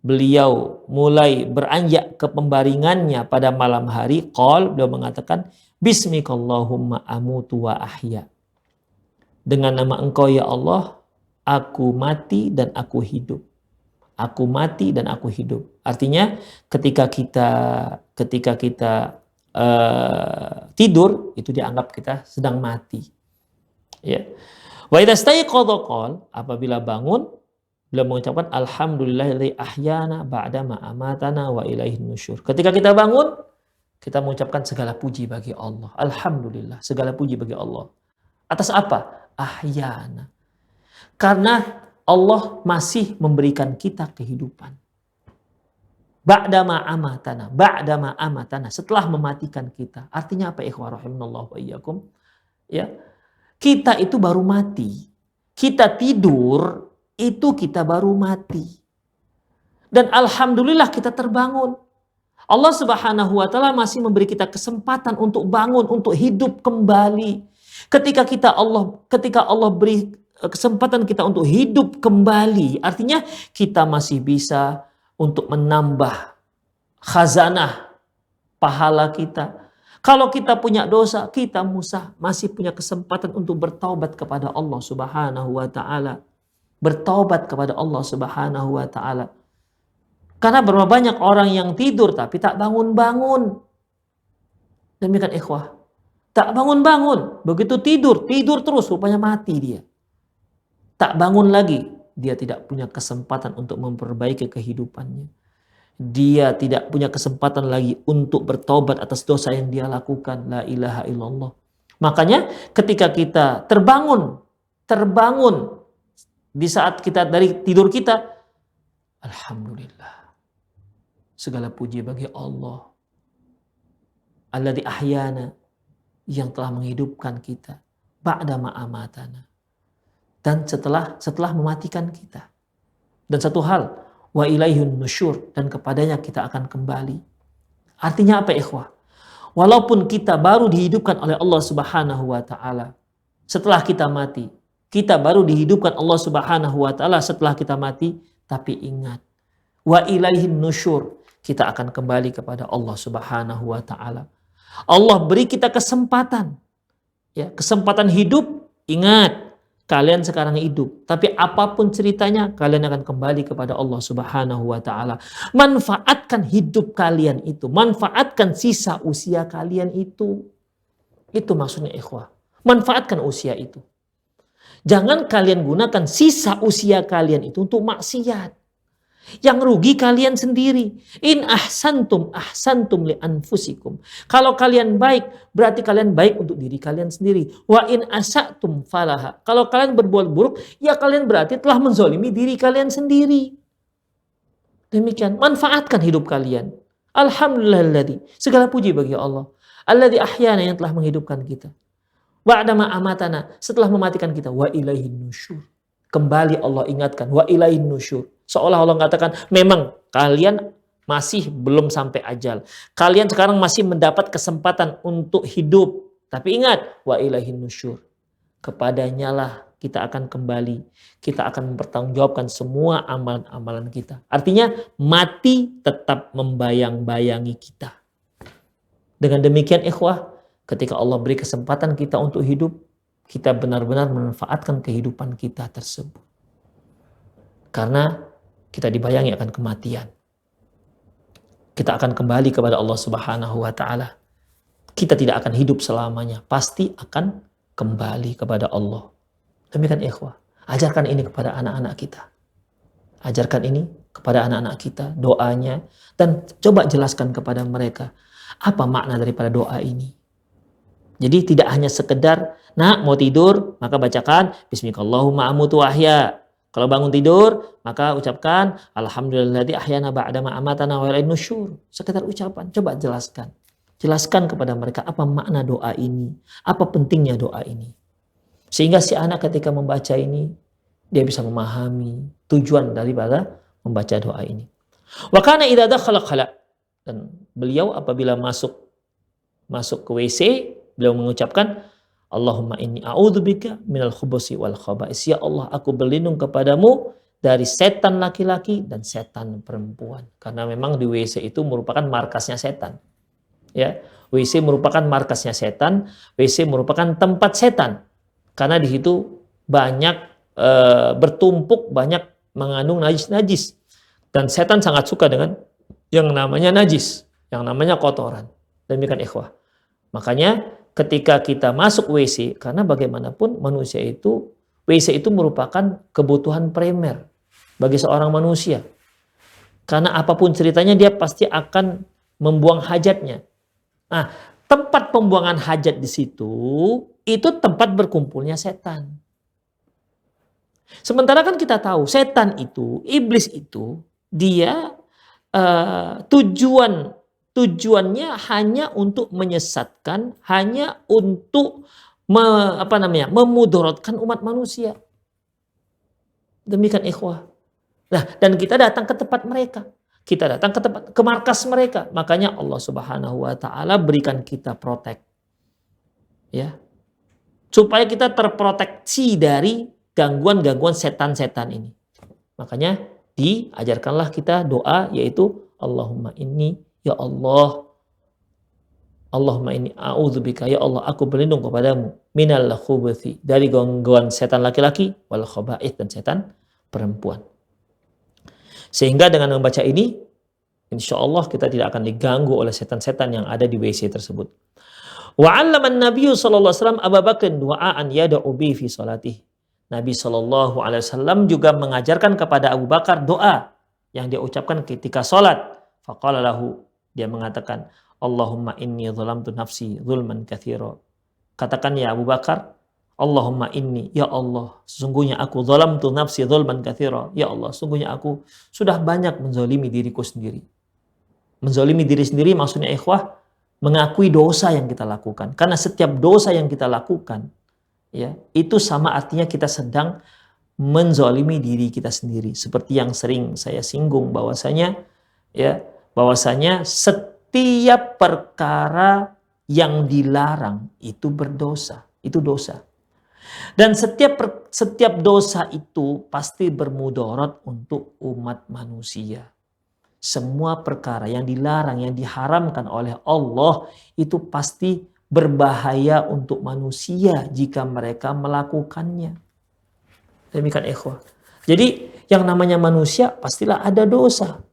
beliau mulai beranjak ke pembaringannya pada malam hari, beliau mengatakan bismikallahumma amutu wa ahya. Dengan nama Engkau ya Allah, aku mati dan aku hidup. Aku mati dan aku hidup. Artinya ketika kita tidur, itu dianggap kita sedang mati. Ya. Wa idza stayqadha qala, apabila bangun, beliau mengucapkan alhamdulillahilladzi ahyana ba'dama amatana wa ilaihin nusyur. Ketika kita bangun, kita mengucapkan segala puji bagi Allah. Alhamdulillah, segala puji bagi Allah. Atas apa? Ahyana. Karena Allah masih memberikan kita kehidupan. Ba'dama amatana, setelah mematikan kita. Artinya apa ikhwah rahimanallahu wa iyyakum? Ya. Kita itu baru mati. Kita tidur, itu kita baru mati. Dan alhamdulillah kita terbangun. Allah Subhanahu wa taala masih memberi kita kesempatan untuk bangun, untuk hidup kembali. Ketika Allah beri kesempatan kita untuk hidup kembali, artinya kita masih bisa untuk menambah khazanah pahala kita. Kalau kita punya dosa, kita masih punya kesempatan untuk bertaubat kepada Allah Subhanahu wa taala. Bertaubat kepada Allah Subhanahu wa taala. Karena berapa banyak orang yang tidur tapi tak bangun-bangun. Demikian ikhwah. Tak bangun-bangun. Begitu tidur terus, rupanya mati dia. Tak bangun lagi. Dia tidak punya kesempatan untuk memperbaiki kehidupannya. Dia tidak punya kesempatan lagi untuk bertobat atas dosa yang dia lakukan. La ilaha illallah. Makanya ketika kita terbangun di saat kita dari tidur kita, alhamdulillah. Segala puji bagi Allah. Alladzi ahyana, yang telah menghidupkan kita ba'da ma amatana, dan setelah mematikan kita. Dan satu hal, wa ilaihun nusyur, dan kepadanya kita akan kembali. Artinya apa ikhwah? Walaupun kita baru dihidupkan oleh Allah Subhanahu wa taala setelah kita mati, kita baru dihidupkan Allah Subhanahu wa taala setelah kita mati, tapi ingat, wa ilaihin nusyur, kita akan kembali kepada Allah Subhanahu wa taala. Allah beri kita kesempatan. Ya, kesempatan hidup, ingat, kalian sekarang hidup. Tapi apapun ceritanya, kalian akan kembali kepada Allah Subhanahu wa taala. Manfaatkan hidup kalian itu, manfaatkan sisa usia kalian itu. Itu maksudnya ikhwah. Manfaatkan usia itu. Jangan kalian gunakan sisa usia kalian itu untuk maksiat. Yang rugi kalian sendiri. In ahsantum li anfusikum. Kalau kalian baik, berarti kalian baik untuk diri kalian sendiri. Wa in asatum falaha. Kalau kalian berbuat buruk, ya kalian berarti telah menzalimi diri kalian sendiri. Demikian, manfaatkan hidup kalian. Alhamdulillahilladzi, segala puji bagi Allah. Alladzi ahyana, yang telah menghidupkan kita. Ba'da ma amatana, setelah mematikan kita. Wa ilaihin nusyur. Kembali Allah ingatkan, wa ilaihin nusyur. Seolah Allah mengatakan, memang kalian masih belum sampai ajal. Kalian sekarang masih mendapat kesempatan untuk hidup. Tapi ingat, wa ilaihin nusyur. Kepadanya lah kita akan kembali. Kita akan mempertanggungjawabkan semua amalan-amalan kita. Artinya, mati tetap membayang-bayangi kita. Dengan demikian ikhwah, ketika Allah beri kesempatan kita untuk hidup, kita benar-benar memanfaatkan kehidupan kita tersebut. Karena kita dibayangi akan kematian. Kita akan kembali kepada Allah Subhanahu wa taala. Kita tidak akan hidup selamanya, pasti akan kembali kepada Allah. Demikian ikhwah, ajarkan ini kepada anak-anak kita. Ajarkan ini kepada anak-anak kita, doanya, dan coba jelaskan kepada mereka apa makna daripada doa ini. Jadi tidak hanya sekedar, nak mau tidur, maka bacakan Bismillahirrahmanirrahim amutu wahya. Kalau bangun tidur, maka ucapkan Alhamdulillahilladzi ahyana ba'da ma amatana wa ilaihin nusyur. Sekedar ucapan, coba jelaskan. Jelaskan kepada mereka apa makna doa ini, apa pentingnya doa ini. Sehingga si anak ketika membaca ini, dia bisa memahami tujuan daripada membaca doa ini. Wa kana idza dakhala khala, dan beliau apabila masuk ke WC, beliau mengucapkan Allahumma inni a'udzubika minal khubusi wal khaba'is. Ya Allah, aku berlindung kepadamu dari setan laki-laki dan setan perempuan. Karena memang di WC itu merupakan markasnya setan. Ya, WC merupakan markasnya setan, WC merupakan tempat setan. Karena di situ banyak bertumpuk, banyak mengandung najis-najis. Dan setan sangat suka dengan yang namanya najis, yang namanya kotoran. Demikian ikhwah. Makanya ketika kita masuk WC, karena bagaimanapun manusia itu, WC itu merupakan kebutuhan primer bagi seorang manusia. Karena apapun ceritanya dia pasti akan membuang hajatnya. Nah, tempat pembuangan hajat di situ, itu tempat berkumpulnya setan. Sementara kan kita tahu, setan itu, iblis itu, dia tujuannya hanya untuk menyesatkan, hanya untuk memudaratkan umat manusia. Demikian ikhwah. Nah, dan kita datang ke tempat mereka. Kita datang ke markas mereka. Makanya Allah Subhanahu wa taala berikan kita protek. Ya. Supaya kita terproteksi dari gangguan-gangguan setan-setan ini. Makanya diajarkanlah kita doa, yaitu Allahumma inni, ya Allah, Allahumma inni a'udzubika, ya Allah aku berlindung kepadamu minal khubuthi, dari gangguan setan laki-laki, wal khaba'ith, dan setan perempuan. Sehingga dengan membaca ini, insya Allah kita tidak akan diganggu oleh setan-setan yang ada di WC tersebut. Wa 'allaman Nabiyyu sallallahu alaihi wasallam Abu Bakr du'aan yad'u bi fi salatih. Nabi sallallahu alaihi wasallam juga mengajarkan kepada Abu Bakar doa yang dia ucapkan ketika salat. Faqala lahu, dia mengatakan, Allahumma inni zalamtu nafsi zulman katsira. Katakan ya Abu Bakar, Allahumma inni, ya Allah, sesungguhnya aku zalamtu nafsi zulman katsira. Ya Allah, sesungguhnya aku sudah banyak menzalimi diriku sendiri. Menzalimi diri sendiri maksudnya ikhwah, mengakui dosa yang kita lakukan. Karena setiap dosa yang kita lakukan, ya, itu sama artinya kita sedang menzalimi diri kita sendiri. Seperti yang sering saya singgung bahwasanya, ya, bahwasanya setiap perkara yang dilarang itu berdosa, itu dosa. Dan setiap dosa itu pasti bermudarat untuk umat manusia. Semua perkara yang dilarang, yang diharamkan oleh Allah itu pasti berbahaya untuk manusia jika mereka melakukannya. Demikian ikhwah. Jadi yang namanya manusia pastilah ada dosa.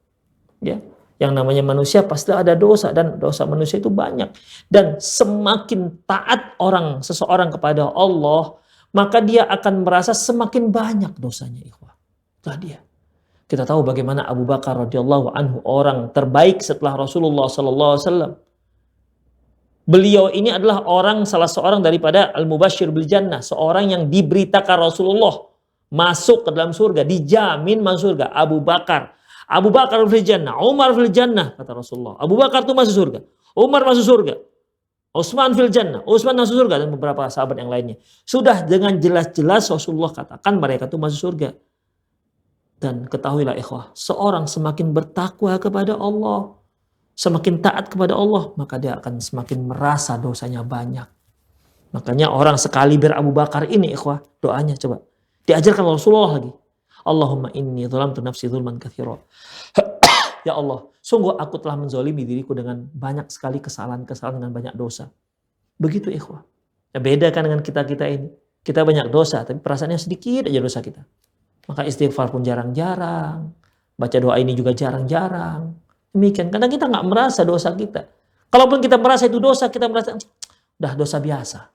Ya. Yang namanya manusia pastilah ada dosa, dan dosa manusia itu banyak. Dan semakin taat seseorang kepada Allah, maka dia akan merasa semakin banyak dosanya, ikhwah. Itulah dia. Kita tahu bagaimana Abu Bakar radhiyallahu anhu, orang terbaik setelah Rasulullah sallallahu alaihi wasallam. Beliau ini adalah salah seorang daripada al-mubasysyir bil jannah, seorang yang diberitakan Rasulullah masuk ke dalam surga, dijamin masuk surga. Abu Bakar fil jannah, Umar fil jannah, kata Rasulullah. Abu Bakar itu masuk surga, Umar masuk surga, Utsman fil jannah, Utsman masuk surga, dan beberapa sahabat yang lainnya. Sudah dengan jelas-jelas Rasulullah katakan mereka itu masuk surga. Dan ketahuilah ikhwah, seorang semakin bertakwa kepada Allah, semakin taat kepada Allah, maka dia akan semakin merasa dosanya banyak. Makanya orang sekaliber Abu Bakar ini ikhwah, doanya coba diajarkan Rasulullah lagi. Allahumma inni zalamtu nafsi zulman katsira. Ya Allah, sungguh aku telah menzalimi diriku dengan banyak sekali kesalahan-kesalahan, dengan banyak dosa. Begitu ikhwah. Ya, beda kan dengan kita-kita ini. Kita banyak dosa, tapi perasaannya sedikit aja dosa kita. Maka istighfar pun jarang-jarang. Baca doa ini juga jarang-jarang. Demikian, karena kita nggak merasa dosa kita. Kalaupun kita merasa itu dosa, kita merasa udah dosa biasa.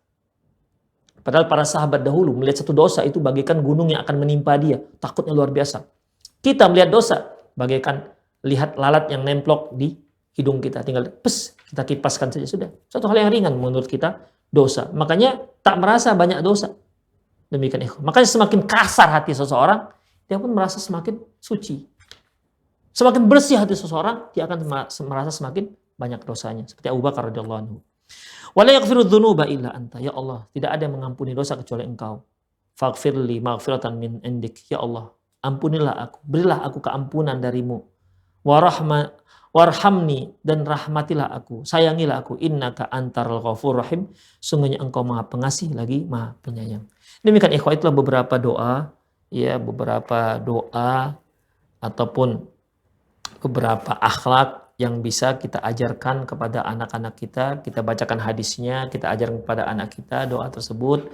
Padahal para sahabat dahulu melihat satu dosa itu bagaikan gunung yang akan menimpa dia. Takutnya luar biasa. Kita melihat dosa bagaikan lihat lalat yang nemplok di hidung kita. Tinggal kita kipaskan saja sudah. Satu hal yang ringan menurut kita dosa. Makanya tak merasa banyak dosa. Demikian ikhwan. Makanya semakin kasar hati seseorang, dia pun merasa semakin suci. Semakin bersih hati seseorang, dia akan merasa semakin banyak dosanya. Seperti Abu Bakar radhiyallahu anhu. Wala yaghfiru dzunuba illa anta. Ya Allah, tidak ada yang mengampuni dosa kecuali Engkau. Faghfirli maghfiratan min indik. Ya Allah, ampunilah aku, berilah aku keampunan darimu. Warhamni, dan rahmatilah aku, sayangilah aku, innaka antarul ghafur rahim, sungguhnya Engkau Maha Pengasih lagi Maha Penyayang. Demikian ikhwah, itulah beberapa doa, ya, beberapa doa ataupun beberapa akhlak yang bisa kita ajarkan kepada anak-anak kita. Kita bacakan hadisnya, kita ajarkan kepada anak kita doa tersebut.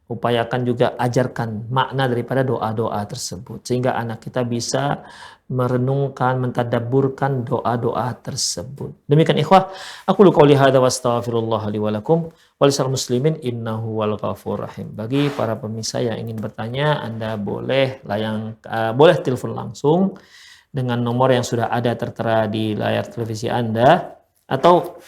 Upayakan juga ajarkan makna daripada doa-doa tersebut, sehingga anak kita bisa merenungkan, mentadabburkan doa-doa tersebut. Demikian ikhwah, aku qouli hadza wa astaghfirullah li wa lakum wa lisal muslimin innahu wal ghafur rahim. Bagi para pemirsa yang ingin bertanya, Anda boleh boleh telepon langsung dengan nomor yang sudah ada tertera di layar televisi Anda, atau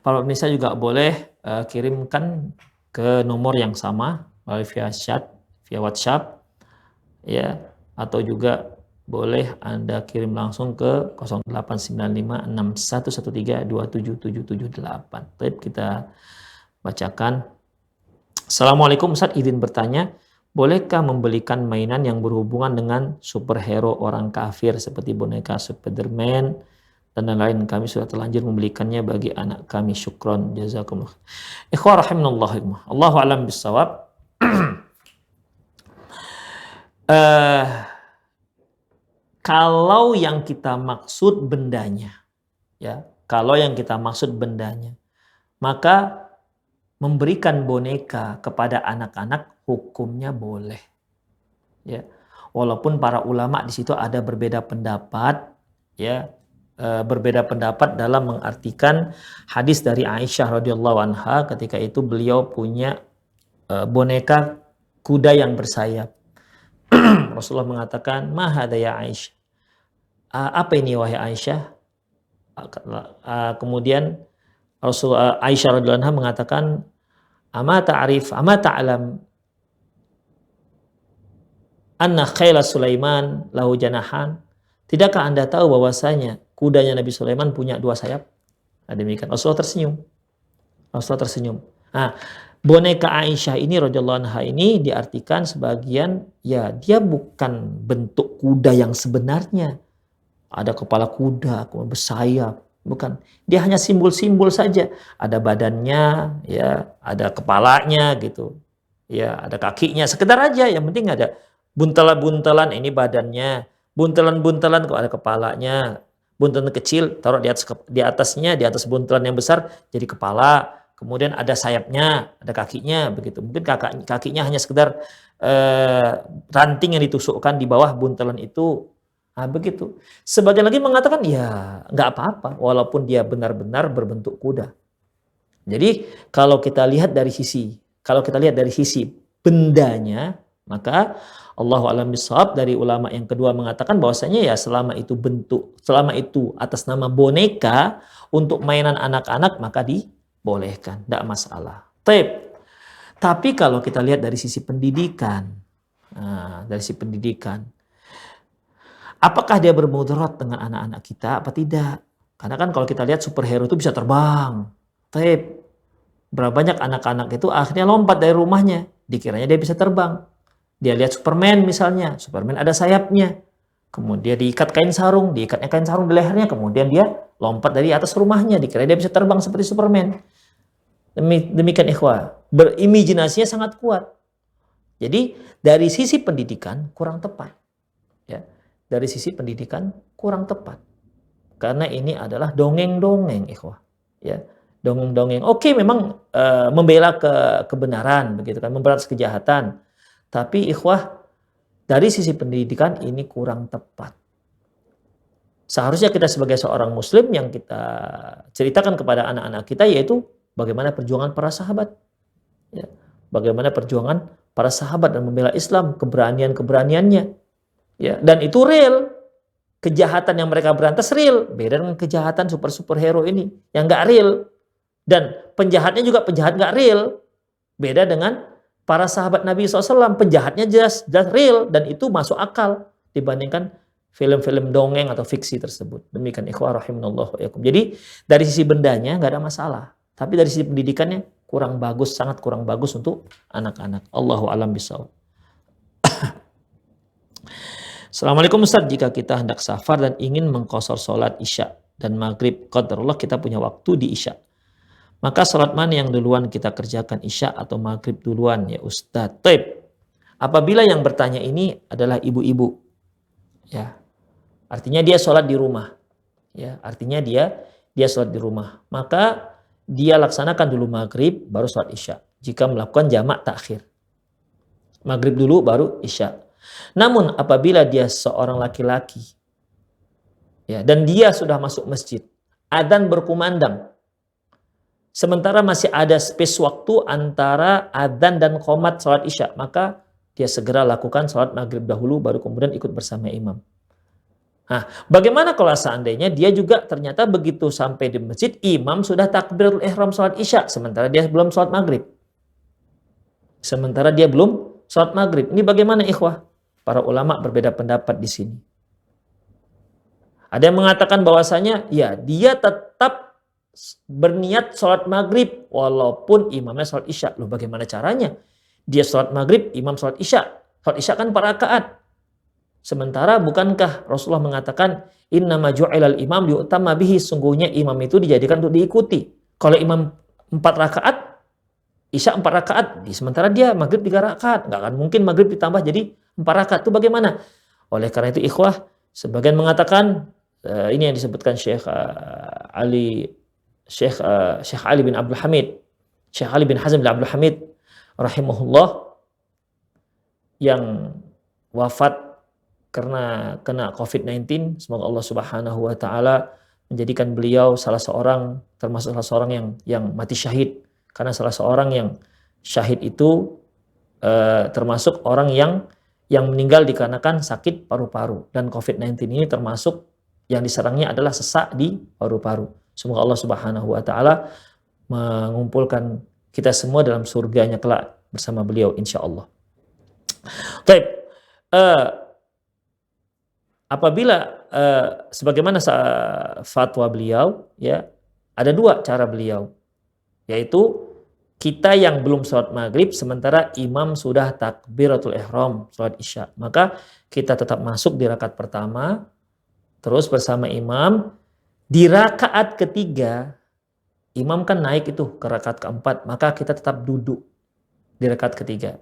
para pemirsa juga boleh kirimkan ke nomor yang sama via chat, via WhatsApp, ya, atau juga boleh Anda kirim langsung ke 08956113277778. Baik, kita bacakan. Assalamualaikum Ustaz, izin bertanya, bolehkah membelikan mainan yang berhubungan dengan superhero orang kafir seperti boneka Spiderman dan lain-lain? Kami sudah terlanjur membelikannya bagi anak kami. Syukron, jazakumullah. Ikhwah rahimanallah, Allahu a'lam bissawab. Kalau yang kita maksud bendanya, ya, Kalau yang kita maksud bendanya, maka memberikan boneka kepada anak-anak hukumnya boleh. Ya, walaupun para ulama di situ ada berbeda pendapat, ya, berbeda pendapat dalam mengartikan hadis dari Aisyah radhiyallahu anha ketika itu beliau punya boneka kuda yang bersayap. Rasulullah mengatakan, "Ma hadza ya Aisyah?" Apa ini wahai Aisyah? Kemudian Aisyah radhiyallahu anha mengatakan, "Ama ta'rif, ama ta'lam anna khayla Sulaiman lahu janahan?" Tidakkah Anda tahu bahwasanya kudanya Nabi Sulaiman punya 2 sayap? Nah, demikian. Rasulullah tersenyum. Rasulullah tersenyum. Nah, boneka Aisyah ini radhiyallahu anha ini diartikan sebagian, ya dia bukan bentuk kuda yang sebenarnya. Ada kepala kuda, kemudian bersayap, bukan. Dia hanya simbol-simbol saja. Ada badannya, ya, ada kepalanya gitu. Ya, ada kakinya, sekedar aja. Yang penting ada buntelan-buntelan, ini badannya. Buntelan-buntelan kok ada kepalanya. Buntelan kecil taruh di atasnya, di atas buntelan yang besar jadi kepala. Kemudian ada sayapnya, ada kakinya, begitu. Mungkin kakinya hanya sekedar ranting yang ditusukkan di bawah buntelan itu. Nah, begitu. Sebagian lagi mengatakan, ya nggak apa-apa, walaupun dia benar-benar berbentuk kuda. Jadi kalau kita lihat dari sisi bendanya, maka Allahu a'lam bishawab, dari ulama yang kedua mengatakan bahwasanya ya selama itu atas nama boneka untuk mainan anak-anak maka dibolehkan, tidak masalah. Tapi kalau kita lihat dari sisi pendidikan, apakah dia bermudarat dengan anak-anak kita apa tidak? Karena kan kalau kita lihat superhero itu bisa terbang. Berapa banyak anak-anak itu akhirnya lompat dari rumahnya, dikiranya dia bisa terbang. Dia lihat Superman misalnya, Superman ada sayapnya. Kemudian diikatnya kain sarung di lehernya, kemudian dia lompat dari atas rumahnya, dikira dia bisa terbang seperti Superman. Demikian ikhwah, berimajinasinya sangat kuat. Jadi dari sisi pendidikan kurang tepat. Ya. Dari sisi pendidikan kurang tepat. Karena ini adalah dongeng-dongeng ikhwah. Ya. Dongeng-dongeng. Oke, memang membela kebenaran begitu kan, memberantas kejahatan. Tapi ikhwah, dari sisi pendidikan ini kurang tepat. Seharusnya kita sebagai seorang muslim yang kita ceritakan kepada anak-anak kita yaitu bagaimana perjuangan para sahabat. Ya. Bagaimana perjuangan para sahabat dan membela Islam, keberaniannya. Ya, dan itu real. Kejahatan yang mereka berantas real. Beda dengan kejahatan superhero ini yang nggak real. Dan penjahatnya juga penjahat nggak real. Beda dengan para sahabat Nabi SAW, penjahatnya jelas real dan itu masuk akal dibandingkan film-film dongeng atau fiksi tersebut. Demikian ikhwah rahimanallah wa yakum. Jadi dari sisi bendanya nggak ada masalah, tapi dari sisi pendidikannya kurang bagus, sangat kurang bagus untuk anak-anak. Allahu a'lam bishawab. Assalamualaikum Ustaz, jika kita hendak safar dan ingin mengqashar sholat isya dan maghrib, qadarullah kita punya waktu di isya, maka sholat mana yang duluan kita kerjakan, isya atau maghrib duluan ya Ustaz? Apabila yang bertanya ini adalah ibu-ibu, ya, artinya dia sholat di rumah, ya, artinya dia sholat di rumah, maka dia laksanakan dulu maghrib baru sholat isya. Jika melakukan jamak takhir, maghrib dulu baru isya. Namun apabila dia seorang laki-laki, ya, dan dia sudah masuk masjid, adzan berkumandang, sementara masih ada space waktu antara adzan dan qomat sholat isya, maka dia segera lakukan sholat maghrib dahulu baru kemudian ikut bersama imam. Nah, bagaimana kalau seandainya dia juga ternyata begitu sampai di masjid, imam sudah takbiratul ihram sholat isya, sementara dia belum sholat maghrib. Ini bagaimana ikhwah? Para ulama berbeda pendapat di sini. Ada yang mengatakan bahwasanya ya dia tetap berniat sholat maghrib walaupun imamnya sholat isya. Loh, bagaimana caranya? Dia sholat maghrib, imam sholat isya. Sholat isya kan 4 rakaat. Sementara bukankah Rasulullah mengatakan innama ju'ilal imam yu'tamma bihi, sungguhnya imam itu dijadikan untuk diikuti. Kalau imam 4 rakaat, isya 4 rakaat, sementara dia maghrib 3 rakaat, nggak akan mungkin maghrib ditambah jadi 4 rakaat. Itu bagaimana? Oleh karena itu ikhwah, sebagian mengatakan ini yang disebutkan Syekh Ali bin Abdul Hamid, Syekh Ali bin Hazm bin Abdul Hamid rahimahullah, yang wafat karena kena COVID-19. Semoga Allah Subhanahu wa taala menjadikan beliau termasuk salah seorang yang mati syahid. Karena salah seorang yang syahid itu termasuk orang yang meninggal dikarenakan sakit paru-paru, dan COVID-19 ini termasuk yang diserangnya adalah sesak di paru-paru. Semoga Allah Subhanahu wa taala mengumpulkan kita semua dalam surganya kelak bersama beliau insyaallah. Baik, apabila sebagaimana fatwa beliau, ya, ada dua cara beliau, yaitu kita yang belum sholat maghrib sementara imam sudah takbiratul ihram sholat isya, maka kita tetap masuk di rakaat pertama terus bersama imam. Di rakaat ketiga imam kan naik itu ke rakaat keempat, maka kita tetap duduk di rakaat ketiga,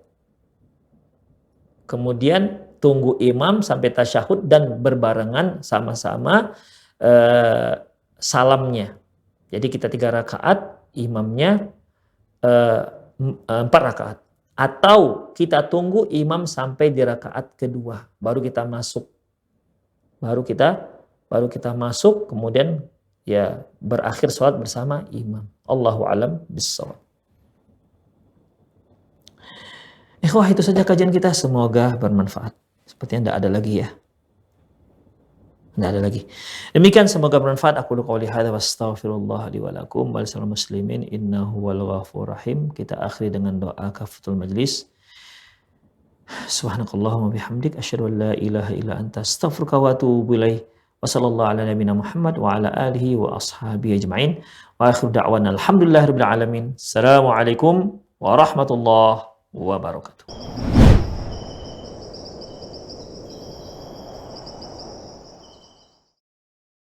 kemudian tunggu imam sampai tasyahud dan berbarengan sama-sama salamnya. Jadi kita 3 rakaat, imamnya 4 rakaat. Atau kita tunggu imam sampai di rakaat kedua, baru kita masuk. Baru kita masuk, kemudian ya berakhir sholat bersama imam. Allahu a'lam bissawab. Ikhwah, itu saja kajian kita, semoga bermanfaat. Sepertinya tidak ada lagi ya. Tidak ada lagi. Demikian, semoga bermanfaat. Aku qouli hadza wa astaghfirullah li wa lakum wa lisal muslimin innahu wal ghafurur rahim. Kita akhiri dengan doa kafatul majlis. Subhanakallahumma bihamdik asyhadu an la ilaha illa anta astaghfiruka wa atubu ilaik. Wa sallallahu ala nabiyyina Muhammad wa ala alihi wa ashabihi ajma'in. Wa akhiru da'wana alhamdulillahirabbil alamin. Assalamualaikum warahmatullahi wabarakatuh.